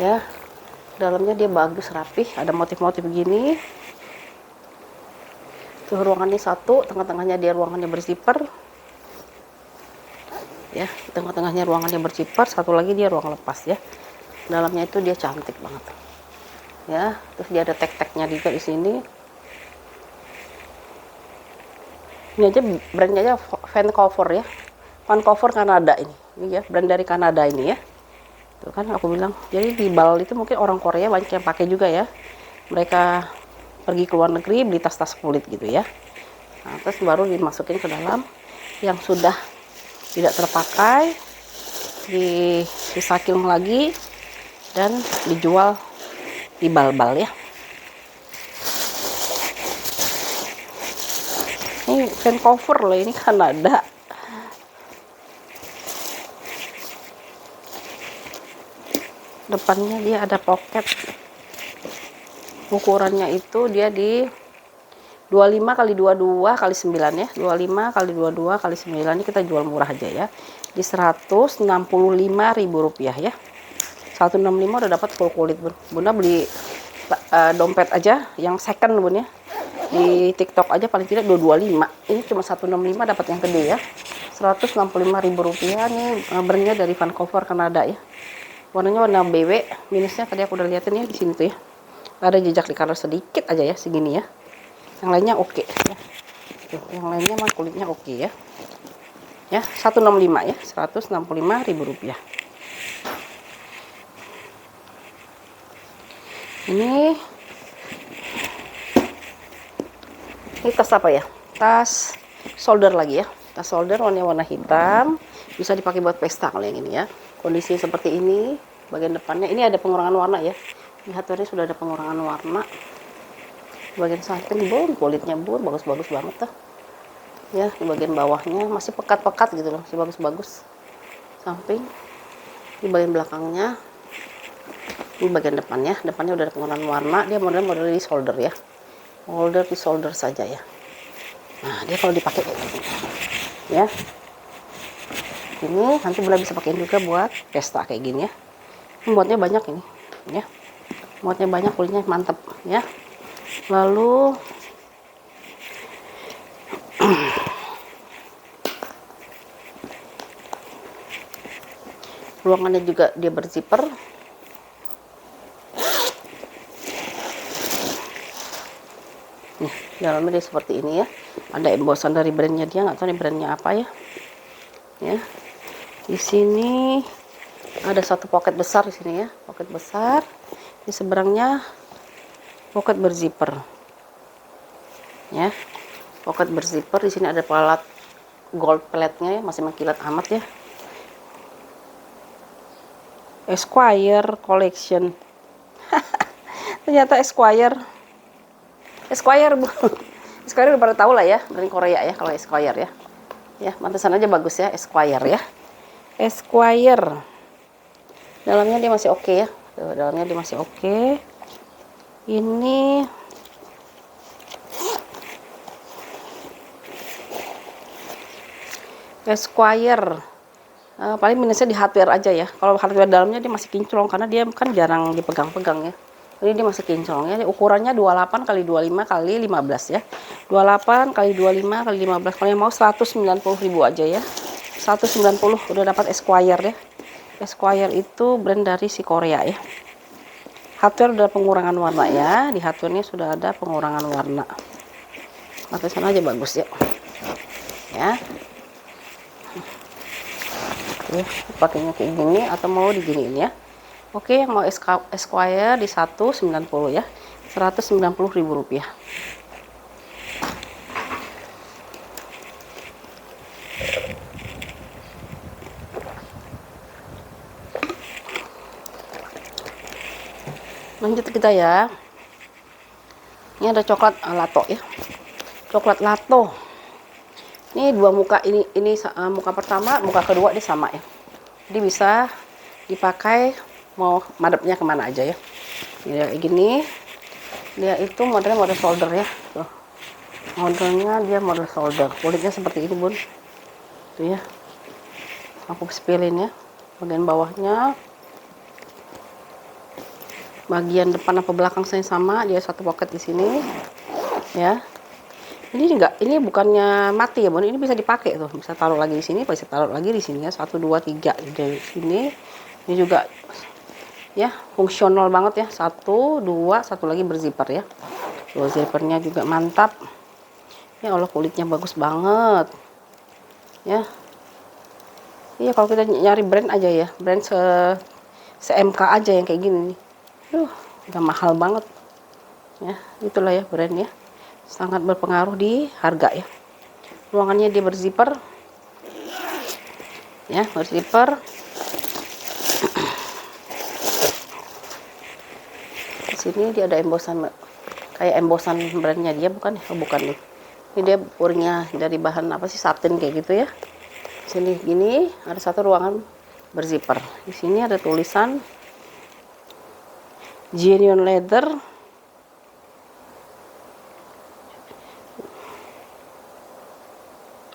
Ya, dalamnya dia bagus rapih, ada motif-motif begini. Tuh ruangannya satu, tengah-tengahnya dia ruangannya berzipper. Ya, tengah-tengahnya ruangannya berzipper, satu lagi dia ruang lepas ya. Dalamnya itu dia cantik banget. Ya, terus dia ada tek-teknya juga di sini. Ini aja brandnya aja Vancouver ya, Vancouver Kanada ini ya, brand dari Kanada ini ya. Tuh kan aku bilang, jadi di bal itu mungkin orang Korea banyak yang pakai juga ya, mereka pergi ke luar negeri beli tas-tas kulit gitu ya. Nah, terus baru dimasukin ke dalam yang sudah tidak terpakai, di recycling lagi dan dijual di bal-bal ya. Ini Vancouver loh, ini Kanada. Depannya dia ada pocket, ukurannya itu dia di 25 kali 22 kali 9 ya, 25 kali 22 kali 9. Ini kita jual murah aja ya, di Rp165.000 ya. 165 udah dapat full kulit bun. Bunda beli dompet aja yang second bun ya, di TikTok aja paling tidak 225. Ini cuma 165 dapat yang gede ya. Rp165.000 nih. Brandnya dari Vancouver Kanada ya. Warnanya warna BW, minusnya tadi aku udah liatin ya di sini tuh ya. Ada jejak di color sedikit aja ya, segini ya. Yang lainnya oke ya. Tuh, yang lainnya mah kulitnya oke ya. Ya, 165 ya, Rp165.000. Ini tas apa ya? Tas solder lagi ya. Tas solder warna hitam, bisa dipakai buat pesta kalau yang ini ya. Kondisi seperti ini, bagian depannya ini ada pengurangan warna ya. Lihat tadi sudah ada pengurangan warna. Bagian samping bun, kulitnya bun bagus-bagus banget tuh. Ya, di bagian bawahnya masih pekat-pekat gitu loh, masih bagus-bagus. Samping, di bagian belakangnya, di bagian depannya udah ada pengurangan warna. Dia model di solder ya. Solder di solder saja ya. Nah, dia kalau dipakai kayak gini. Ya. Ini nanti Bunda bisa pakai juga buat pesta kayak gini ya. Muatnya banyak ini, ya. Muatnya banyak, kulitnya mantep, ya. Lalu ruangannya juga dia berzipper. Nih, dalamnya dia seperti ini ya. Ada embossan dari brandnya dia, nggak tahu nih brandnya apa ya. Ya. Di sini ada satu pocket besar di sini ya, pocket besar. Di seberangnya pocket berzipper. Ya. Pocket berzipper, di sini ada pelat gold plate-nya ya, masih mengkilat amat ya. Esquire collection. Ternyata Esquire bu. Esquire udah pada tahu lah ya, dari Korea ya kalau Esquire ya. Ya, mantesan aja bagus ya Esquire ya. Esquire. Dalamnya dia masih oke ya. Tuh, dalamnya dia masih oke. Ini Esquire. Paling minusnya di hardware aja ya. Kalau hardware dalamnya dia masih kinclong karena dia kan jarang dipegang-pegang ya. Jadi dia masih kinclong ya. Ukurannya 28 kali 25 kali 15 ya. 28 kali 25 kali 15. Kalau yang mau 190.000 aja ya. 190 udah dapat Esquire ya. Esquire itu brand dari si Korea ya. Hardware udah pengurangan warna ya. Di hardware-nya sudah ada pengurangan warna. Atasan aja bagus ya. Ya. Oke, pakainya kayak gini atau mau diginiin ya. Oke, yang mau Esquire di 190 ya. Rp190.000. Lanjut kita ya. Ini ada coklat lato ya. Coklat lato. Ini dua muka, ini muka pertama, muka kedua dia sama ya. Jadi bisa dipakai mau madepnya kemana aja ya. Ini kayak gini. Dia itu modelnya model solder ya. Tuh. Modelnya dia model solder. Kulitnya seperti ini bun. Tuh ya. Aku spilin ya. Bagian bawahnya. Bagian depan apa belakang saya sama. Dia satu pocket di sini. Ya. Ini bukannya mati ya bun, ini bisa dipakai tuh, bisa taruh lagi di sini, bisa taruh lagi di sini ya, 1, 2, 3 di sini. Ini juga ya fungsional banget ya, 1, 2, satu lagi berzipper ya. Tuh, zippernya juga mantap. Ya Allah, kulitnya bagus banget ya. Iya, kalau kita nyari brand aja ya, brand se-MK aja yang kayak gini nih. Udah mahal banget ya. Itulah ya brand ya, sangat berpengaruh di harga ya. Ruangannya dia berzipper ya, berzipper. Di sini dia ada embosan, kayak embosan brandnya dia, bukan ya? Oh, bukan nih. Ini dia purnya dari bahan apa sih, satin kayak gitu ya. Sini gini ada satu ruangan berzipper. Di sini ada tulisan genuine leather.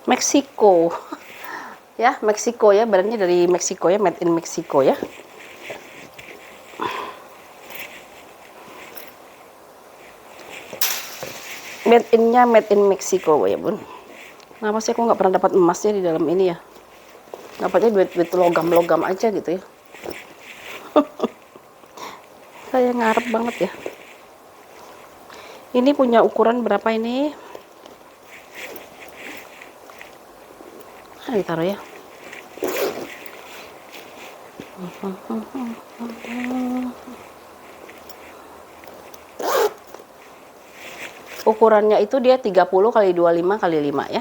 Meksiko. Ya, Meksiko ya, brandnya dari Meksiko ya, made in Meksiko ya. Made in Meksiko ya bun. Kenapa sih aku nggak pernah dapat emasnya di dalam ini ya? Dapatnya duit logam-logam aja gitu ya. Saya ngarep banget ya. Ini punya ukuran berapa ini? Ditaruh ya. Ukurannya itu dia 30 kali 25 kali 5 ya.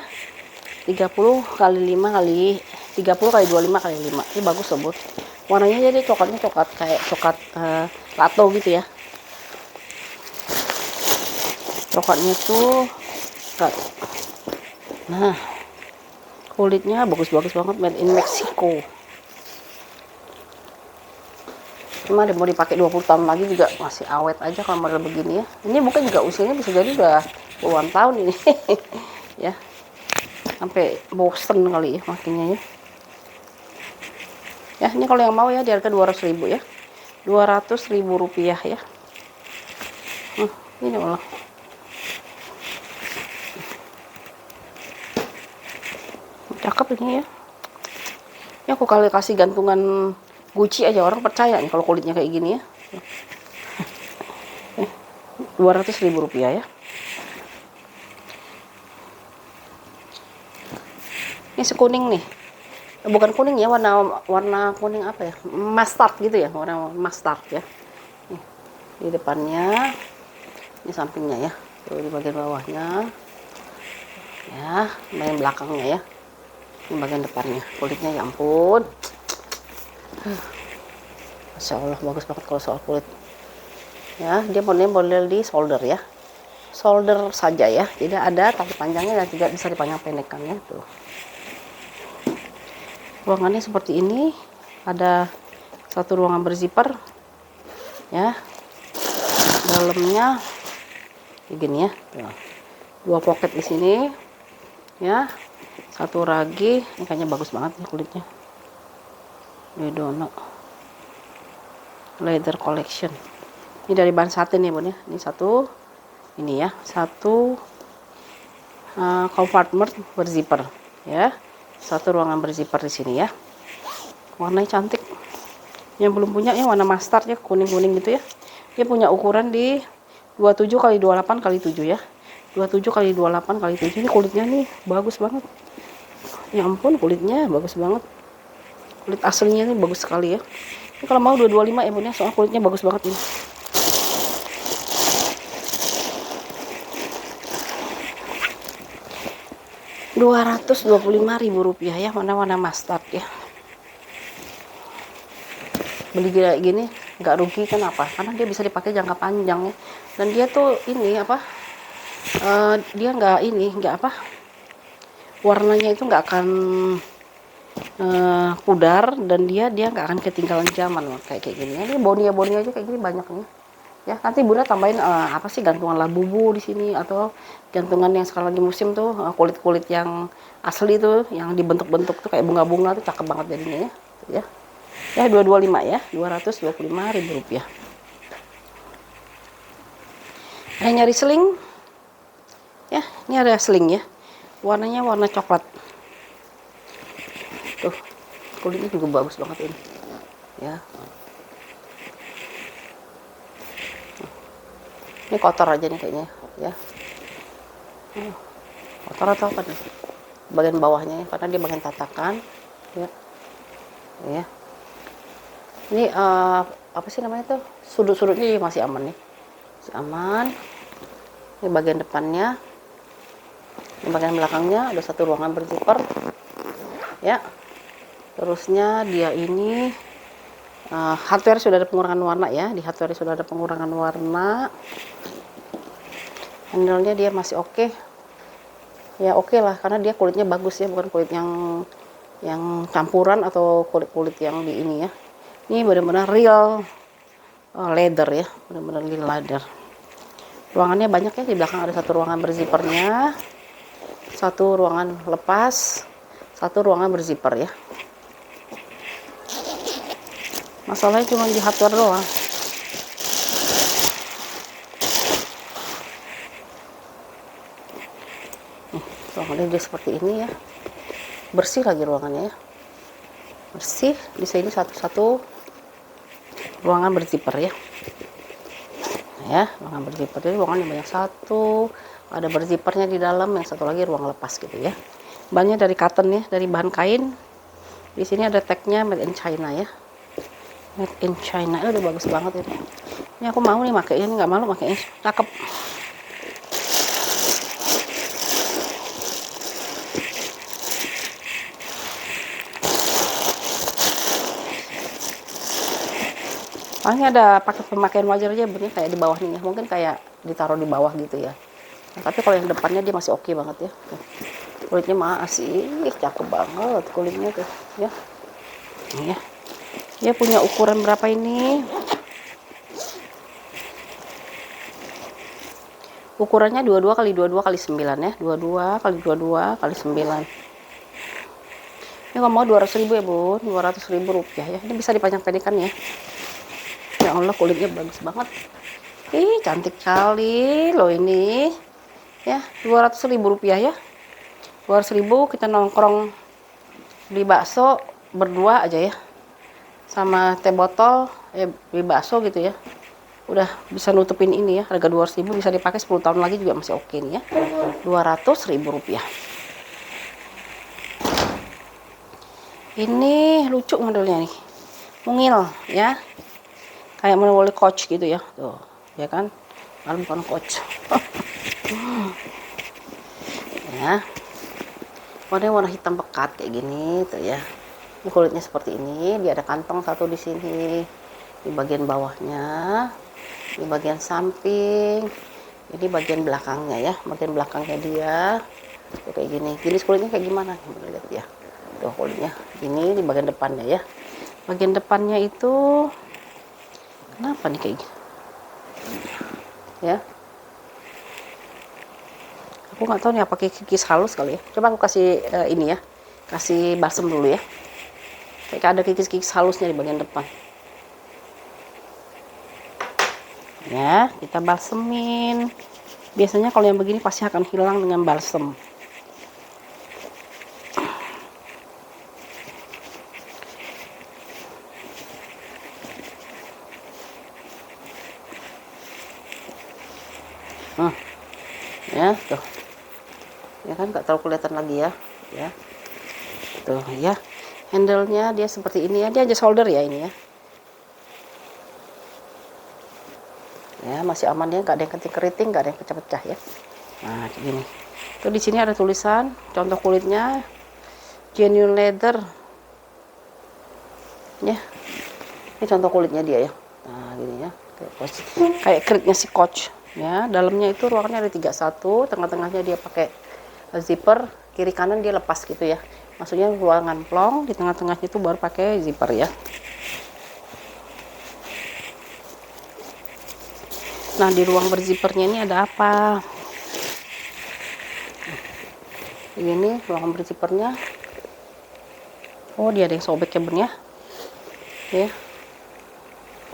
30 kali 5 kali 30 kali 25 kali 5. Ini bagus loh, Bun. Warnanya jadi coklatnya coklat kayak coklat lato gitu ya. Coklatnya tuh nah, kulitnya bagus-bagus banget, made in Mexico. Cuma mau dipakai 20 tahun lagi juga masih awet aja kalau model begini ya. Ini mungkin juga usianya bisa jadi udah puluhan tahun ini. Ya. Sampai bosen kali ya makinnya ya. Ya, ini kalau yang mau ya di harga 200.000 ya. 200.000 rupiah ya. Ini malah. Cakep ini ya. Ya aku kali kasih gantungan Gucci aja orang percaya nih kalau kulitnya kayak gini ya. 200.000 rupiah ya. Ini sekuning nih. Bukan kuning ya, warna kuning apa ya? Mustard gitu ya, warna mustard ya. Nih, di depannya, ini sampingnya ya. Tuh di bagian bawahnya. Ya, bagian belakangnya ya. Ini bagian depannya. Kulitnya ya ampun. Masya Allah, bagus banget kalau soal kulit. Ya, dia model di shoulder ya. Shoulder saja ya. Tidak ada tali panjangnya dan tidak bisa dipanjang pendekkan ya. Tuh. Ruangannya seperti ini. Ada satu ruangan berzipper. Ya. Dalamnya begini ya. Tuh. 2 pocket di sini. Ya. Satu ragi. Ini kayaknya bagus banget nih kulitnya. Bedono Leather Collection. Ini dari bahan satin ya bun ya. Ini satu, ini ya, satu compartment berzipper ya. Satu ruangan berzipper di sini ya. Warnanya cantik. Yang belum punya ya warna mustard ya, kuning-kuning gitu ya. Dia punya ukuran di 27 kali 28 kali 7 ya. 27 kali 28 kali 7. Ini kulitnya nih bagus banget. Ya ampun, kulitnya bagus banget. Kulit aslinya ini bagus sekali ya. Ini kalau mau 225 ya bun ya, soalnya kulitnya bagus banget ini. Rp225.000 ya, warna mustard ya. Beli kayak gini nggak rugi, kenapa? Karena dia bisa dipakai jangka panjang ya. Dan dia tuh ini apa? Dia nggak apa? Warnanya itu nggak akan pudar, dan dia nggak akan ketinggalan zaman loh, kayak gini. Ini boni aja kayak gini banyak nih. Ya, nanti Bunda tambahin apa sih, gantungan labubu di sini, atau gantungan yang sekarang lagi musim tuh, kulit-kulit yang asli tuh, yang dibentuk-bentuk tuh kayak bunga-bunga tuh cakep banget jadinya ya. Ya. Ya 225 ya, Rp225.000. Ada nyari seling. Ya, ini ada seling ya. Warnanya warna coklat. Tuh, kulitnya juga bagus banget ini. Ya. Ini kotor aja nih kayaknya, ya. kotor atau apa nih bagian bawahnya ya, karena dia bagian tatakan ya. Ya, ini apa sih namanya tuh, sudut-sudutnya masih aman nih, masih aman. Ini bagian depannya, ini bagian belakangnya ada satu ruangan berzipper ya. Terusnya dia ini hardware sudah ada pengurangan warna ya, di hardware sudah ada pengurangan warna. Handle-nya dia masih oke. Ya oke lah, karena dia kulitnya bagus ya, bukan kulit yang campuran atau kulit-kulit yang di ini ya. Ini benar-benar real leather ya, benar-benar real leather. Ruangannya banyak ya, di belakang ada satu ruangan berzippernya, satu ruangan lepas, satu ruangan berzipper ya. Masalahnya cuma di hardware doang. Ruangannya dia seperti ini ya, bersih lagi ruangannya ya, bersih. Di sini satu-satu ruangan berzipper ya. Ya, ruangan berzipper. Jadi ruangannya banyak, satu ada berzippernya di dalam, yang satu lagi ruang lepas gitu ya. Bahannya dari cotton ya, dari bahan kain. Di sini ada tagnya made in China ya, made in China. Udah bagus banget ini. Ini aku mau nih makainya, ini nggak malu makainya, cakep. Ini ada pakai pemakaian wajar aja, bunyi kayak di bawah nih ya, mungkin kayak ditaruh di bawah gitu ya. Nah, tapi kalau yang depannya dia masih oke banget ya. Kulitnya masih cakep banget kulitnya tuh ya. Ini ya. Dia punya ukuran berapa ini? Ukurannya 22 kali 22 kali 9 ya. 22 kali 22 kali 9. Ini kalau mau 200.000 ya, Bun. 200.000 rupiah ya. Ini bisa dipanjang-pendekkan ya. Ya Allah, kulitnya bagus banget. Ih, cantik kali loh ini. Ya, 200.000 rupiah ya. 200.000 kita nongkrong beli bakso berdua aja ya. Sama teh botol, beli bakso gitu ya. Udah bisa nutupin ini ya. Harga 200.000 bisa dipakai 10 tahun lagi juga masih oke nih ya. 200.000 rupiah. Ini lucu modelnya nih. Mungil ya. Kayak model Coach gitu ya, tuh, ya kan? Kalau bukan Coach. Ya, warna hitam pekat kayak gini, tuh ya. Ini kulitnya seperti ini, dia ada kantong satu di sini, di bagian bawahnya, di bagian samping, jadi bagian belakangnya ya, bagian belakangnya dia, tuh kayak gini. Jenis kulitnya kayak gimana? Lihat ya, tuh kulitnya, ini di bagian depannya ya. Bagian depannya itu kenapa nih kayak gini? Ya. Aku nggak tahu nih apa kikis halus kali ya. Coba aku kasih ini ya. Kasih balsem dulu ya. Kayak ada kikis-kikis halusnya di bagian depan. Ya, kita balsemin. Biasanya kalau yang begini pasti akan hilang dengan balsem. Ya tuh ya kan, nggak terlalu kelihatan lagi ya. Ya tuh ya, handle-nya dia seperti ini ya, dia aja solder ya ini ya. Ya masih aman ya, nggak ada yang keriting, nggak ada yang pecah-pecah ya. Nah kayak gini tuh, di sini ada tulisan contoh kulitnya genuine leather ya. Ini contoh kulitnya dia ya. Nah gini ya, kayak kritnya si Coach ya. Dalamnya itu ruangannya ada 31, tengah-tengahnya dia pakai zipper, kiri kanan dia lepas gitu ya. Maksudnya ruangan plong, di tengah-tengahnya itu baru pakai zipper ya. Nah di ruang berzippernya ini ada apa? Ini ruangan berzippernya. Oh dia ada yang sobek ya, Bun ya. Ya.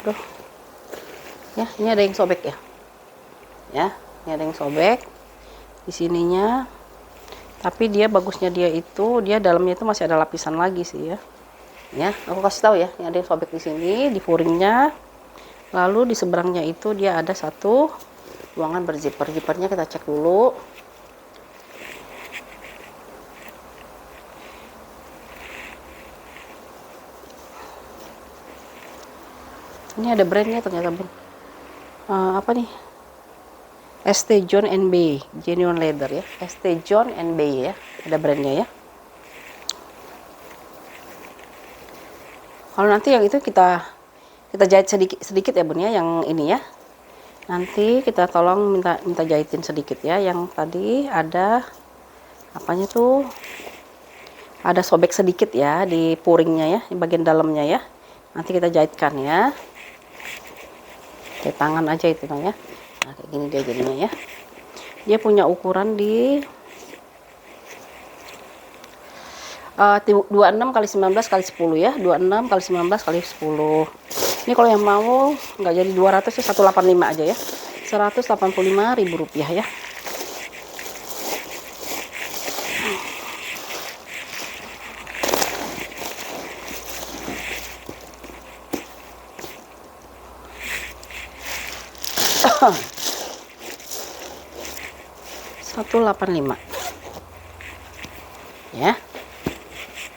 Aduh. Ya, ini ada yang sobek ya. Ya, ini ada yang sobek di sininya. Tapi dia bagusnya dia itu, dia dalamnya itu masih ada lapisan lagi sih ya. Ya, aku kasih tahu ya, ini ada yang sobek di sini, di furingnya. Lalu di seberangnya itu dia ada satu ruangan berzipper. Zippernya kita cek dulu. Ini ada brandnya ternyata, Bun. Apa nih? ST John and Bay Genuine Leather ya. ST John and Bay ya. Ada brandnya ya. Kalau nanti yang itu kita jahit sedikit ya, Bun ya, yang ini ya. Nanti kita tolong minta jahitin sedikit ya. Yang tadi ada apanya tuh? Ada sobek sedikit ya di puringnya ya, di bagian dalamnya ya. Nanti kita jahitkan ya. Kayak tangan aja itu ya. Nah, kayak gini dia jadinya ya. Dia punya ukuran di 26 kali 19 kali 10 ya. 26 kali 19 kali 10. Ini kalau yang mau nggak jadi 200 ya, 185 aja ya. 185.000 rupiah ya. $185 ya.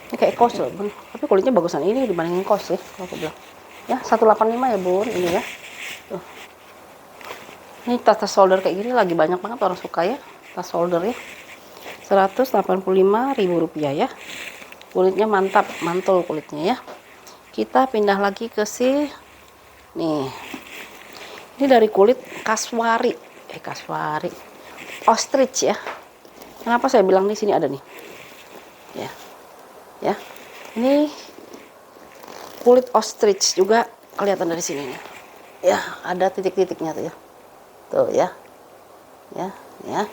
Ini kayak kaos loh, Bun. Tapi kulitnya bagusan ini dibandingin kaos sih, kalau aku bilang. Ya, 185 ya, Bun. Ini ya. Tuh. Ini tas shoulder kayak gini lagi banyak banget orang suka ya. Tas shoulder ya. 185.000 rupiah ya. Kulitnya mantap, mantul kulitnya ya. Kita pindah lagi ke si nih. Ini dari kulit kaswari. Kaswari. Ostrich ya. Kenapa saya bilang di sini ada nih? Ya. Ya. Ini kulit ostrich juga kelihatan dari sini nih. Ya, ada titik-titiknya tuh ya. Tuh ya. Ya, ya.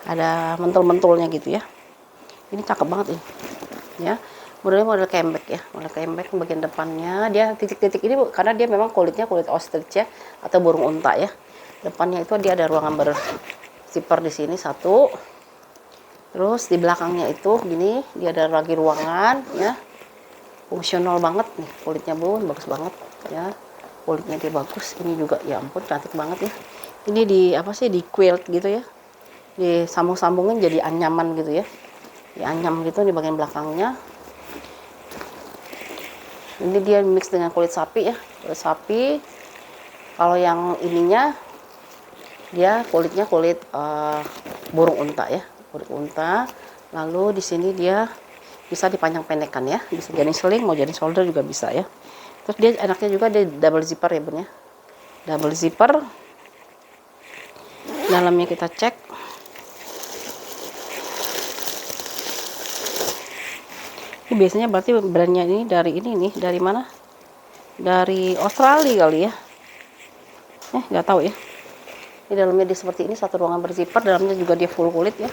Ada mentul-mentulnya gitu ya. Ini cakep banget ini. Ya. Modelnya model camelback ya. Model camelback bagian depannya dia titik-titik ini karena dia memang kulitnya kulit ostrich ya atau burung unta ya. Depannya itu dia ada ruangan berzipper di sini satu. Terus di belakangnya itu gini, dia ada lagi ruangan ya. Fungsional banget nih kulitnya, Bun, bagus banget ya. Kulitnya dia bagus. Ini juga ya ampun cantik banget ya. Ini di apa sih, di quilt gitu ya. Disambung-sambungin jadi anyaman gitu ya. Dianyam gitu di bagian belakangnya. Ini dia mix dengan kulit sapi ya. Kulit sapi. Kalau yang ininya dia kulitnya kulit burung unta ya. Kulit unta. Lalu di sini dia bisa dipanjang-pendekkan ya. Bisa jadi sling, mau jadi shoulder juga bisa ya. Terus dia enaknya juga dia double zipper ya, Bun ya. Double zipper. Dalamnya kita cek. Ini biasanya berarti brandnya ini dari ini nih, dari mana? Dari Australia kali ya. Nggak tahu ya. Di dalamnya dia seperti ini, satu ruangan berzipper, dalamnya juga dia full kulit ya.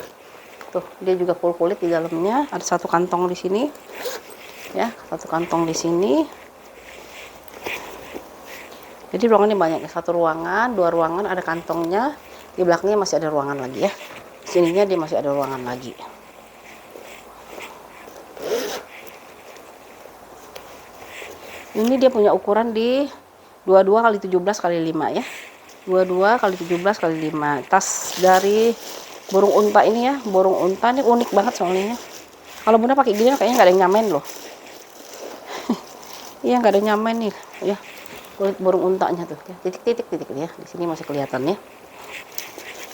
Tuh, dia juga full kulit di dalamnya. Ada satu kantong di sini. Ya, satu kantong di sini. Jadi ruangannya banyak ya, satu ruangan, dua ruangan, ada kantongnya. Di belakangnya masih ada ruangan lagi ya. Sininya dia masih ada ruangan lagi. Ini dia punya ukuran di 22 kali 17 kali 5 ya. 22 kali 17 kali 5. Tas dari burung unta ini ya. Burung unta ini unik banget soalnya. Kalau Bunda pakai gini kayaknya nggak ada yang nyamain loh. Iya, nggak ada yang nyamain nih ya. Kulit burung untanya tuh ya. Titik-titik ya. Di sini masih kelihatan ya.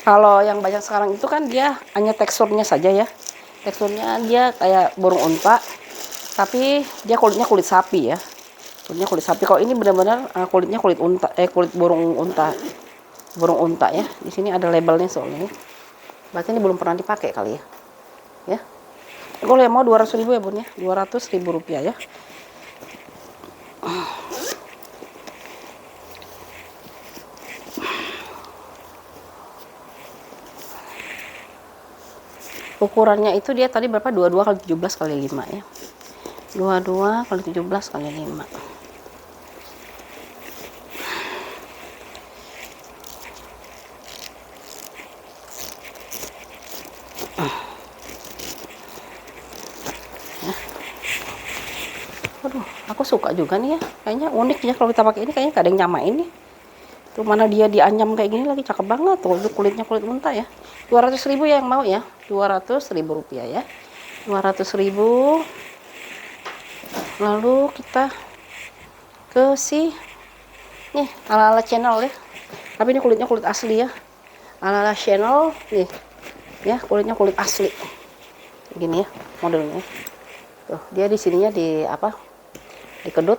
Kalau yang banyak sekarang itu kan dia hanya teksturnya saja ya. Teksturnya dia kayak burung unta, tapi dia kulitnya kulit sapi ya. Kulitnya kulit sapi. Kalau ini benar-benar kulitnya kulit unta, kulit burung unta. Burung unta ya. Di sini ada labelnya soalnya. Berarti ini belum pernah dipakai kali ya. Ya. Kalau yang mau 200.000 ya, Bun ya. 200.000 rupiah ya. Ukurannya itu dia tadi berapa? 22 kali 17 kali 5 ya. 22 kali 17 kali 5. Aduh, aku suka juga nih ya. Kayaknya unik ya kalau kita pakai ini, kayaknya gak ada yang nyamain nih. Tuh mana dia dianyam kayak gini lagi, cakep banget tuh. Itu kulitnya kulit unta ya. 200.000 ya yang mau ya. 200.000 rupiah ya. 200.000. Lalu kita ke si Nih ala-ala channel ya, tapi ini kulitnya kulit asli ya, ala-ala channel nih ya, kulitnya kulit asli gini ya modelnya. Tuh dia di sininya di apa, dikedut,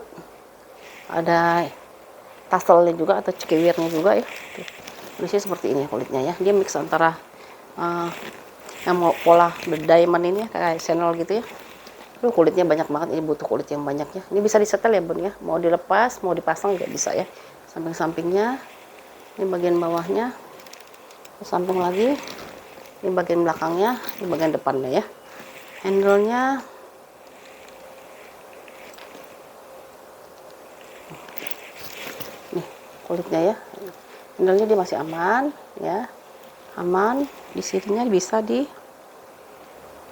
ada taselnya juga atau cekewirnya juga ya. Tulisnya seperti ini kulitnya ya, dia mix antara yang mau pola diamond ini ya, kayak channel gitu ya. Duh, kulitnya banyak banget, ini butuh kulit yang banyak ya. Ini bisa disetel ya bun ya, mau dilepas mau dipasang juga bisa ya. Samping-sampingnya, ini bagian bawahnya, samping lagi, ini bagian belakangnya, ini bagian depannya ya. Handle-nya nih kulitnya ya, handle-nya dia masih aman ya, aman. Di sininya bisa di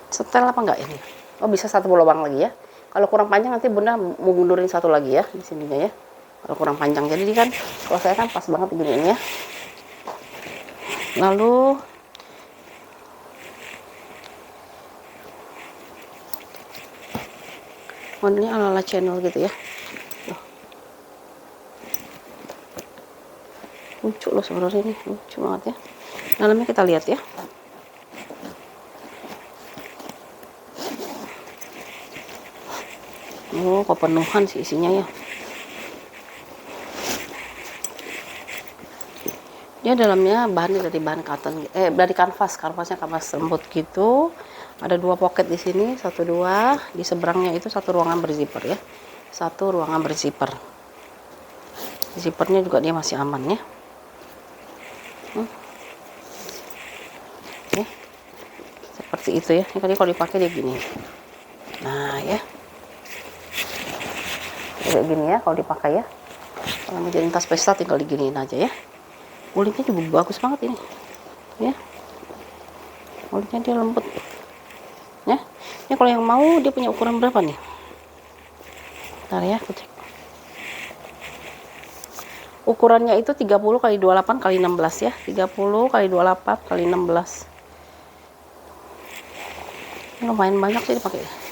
setel apa enggak ini? Oh bisa satu lubang lagi ya. Kalau kurang panjang nanti bunda mau mundurin satu lagi ya di sininya ya. Kalau kurang panjang, jadi kan kalau saya kan pas banget begini ini ya. Lalu modelnya ala-ala channel gitu ya. Lucu loh sebenarnya, ini lucu banget ya. Dalamnya kita lihat ya. Oh, kepenuhan sih isinya ya. Dia dalamnya bahannya dari bahan cotton, dari kanvasnya kanvas lembut gitu. Ada 2 pocket di sini, 1 2, di seberangnya itu 1 ruangan berzipper ya. 1 ruangan berzipper. Zippernya juga dia masih aman ya. Oke. Seperti itu ya. Ini kalau dipakai dia gini. Nah, ya. Kayak gini ya kalau dipakai ya. Kalau mau jadi tas pesta tinggal diginiin aja ya. Kulitnya juga bagus banget ini. Ya. Kulitnya dia lembut. Ya. Ini kalau yang mau dia punya ukuran berapa nih? Bentar ya, aku cek. Ukurannya itu 30 kali 28 kali 16 ya. 30 kali 28 kali 16. Ini lumayan banyak sih dipakai.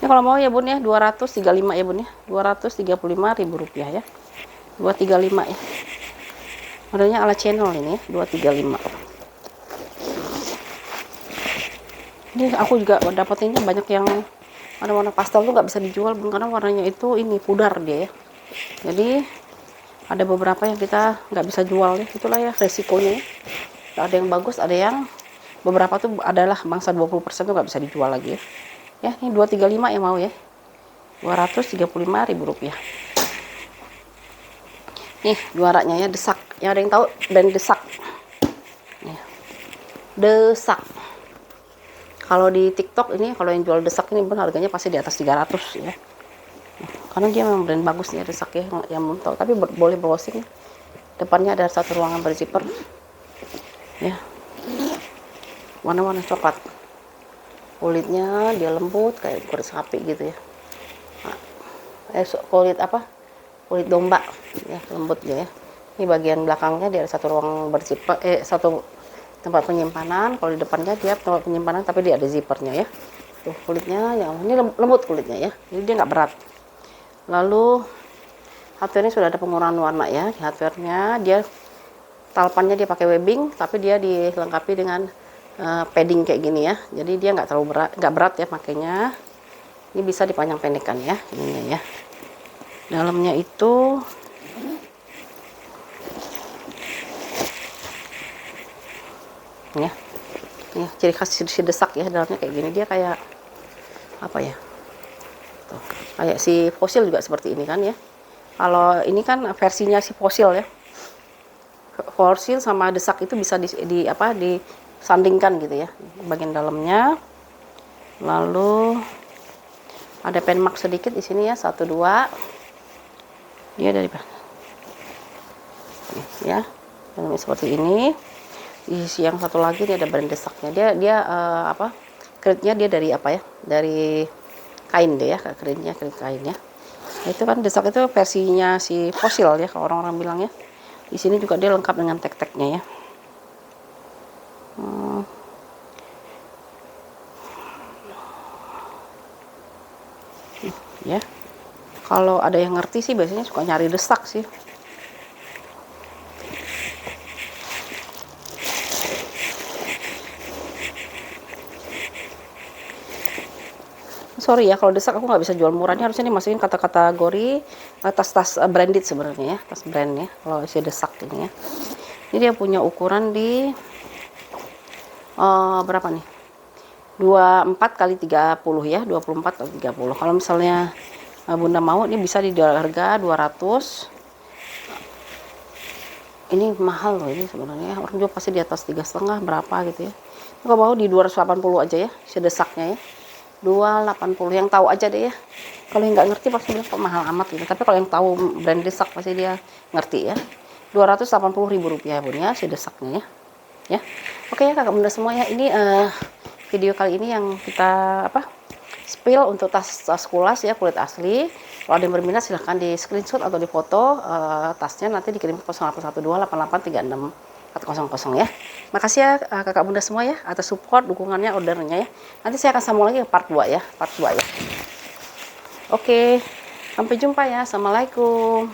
Ini kalau mau ya bun ya 235 ya bun ya, 235.000 rupiah ya, 235 ya. Modelnya ala channel ini ya, 235. Ini aku juga dapetinnya banyak yang warna-warna pastel tuh nggak bisa dijual bun, karena warnanya itu ini pudar dia ya. Jadi ada beberapa yang kita nggak bisa jual ya, itulah ya resikonya ya. Ada yang bagus, ada yang beberapa tuh adalah bangsa 20% tuh nggak bisa dijual lagi ya. Ya, ini 235 yang mau ya. 235.000 rupiah. Nih, juaranya ya, Desak. Yang ada yang tahu brand Desak. Nih. Desak. Kalau di TikTok ini, kalau yang jual Desak ini benar harganya pasti di atas 300 ya. Karena dia memang brand bagus nih Desak ya, yang belum tahu. Tapi boleh browsing. Depannya ada 1 ruangan berzipper. Ya. Warna-warna coklat. Kulitnya dia lembut kayak kulit sapi gitu ya. Kulit apa? Kulit domba ya, lembut dia ya. Ini bagian belakangnya dia ada 1 ruang berzipper, 1 tempat penyimpanan. Kalau di depannya dia tempat penyimpanan tapi dia ada zippernya ya. Tuh kulitnya yang ini lembut kulitnya ya. Jadi dia nggak berat. Lalu hardware ini sudah ada pengurangan warna ya. Di hardware-nya dia talpannya dia pakai webbing, tapi dia dilengkapi dengan padding kayak gini ya. Jadi dia nggak terlalu berat, nggak berat ya makanya. Ini bisa dipanjang pendekkan ya, ininya ya. Dalamnya itu ya, ya ciri khas si Desak ya, dalamnya kayak gini. Dia kayak apa ya? Tuh, kayak si fosil juga seperti ini kan ya. Kalau ini kan versinya si fosil ya. Fosil sama Desak itu bisa disandingkan gitu ya, bagian dalamnya. Lalu ada pen mark sedikit di sini ya, 1 2. Dia dari ya, dalamnya seperti ini. Di sisi yang satu lagi dia ada brand Desaknya. Dia kreditnya dia dari apa ya? Dari kain deh ya, kreditnya kredit kain ya. Itu kan Desak itu versinya si fosil ya, kalau orang-orang bilang ya. Di sini juga dia lengkap dengan tek-teknya ya. Kalau ada yang ngerti sih biasanya suka nyari desak sih. Sorry ya kalau desak aku nggak bisa jual murahnya, harusnya dimasukin kategori tas-tas branded sebenarnya ya, tas brand ya kalau isi desak ini ya. Ini dia punya ukuran di berapa nih, 24 kali 30 ya, 24 kali 30. Kalau misalnya Bunda mau ini bisa di harga 200. Ini mahal loh ini sebenarnya, orang jual pasti di atas 3,5 berapa gitu ya. Kalau mau di 280 aja ya sedesaknya ya, 280. Yang tahu aja deh ya, kalau yang nggak ngerti pasti bilang kok mahal amat gitu, tapi kalau yang tahu brand desak pasti dia ngerti ya. 280.000 rupiah Bun ya sedesaknya ya. Oke ya kakak bunda semua ya, ini video kali ini yang kita spill untuk tas kulas ya, kulit asli. Kalau ada yang berminat silahkan di screenshot atau di foto tasnya, nanti dikirim ke 08128836 ya. Makasih ya kakak bunda semua ya atas support, dukungannya, ordernya ya. Nanti saya akan sambung lagi ke part 2 ya, part 2 ya. Oke, sampai jumpa ya. Assalamualaikum.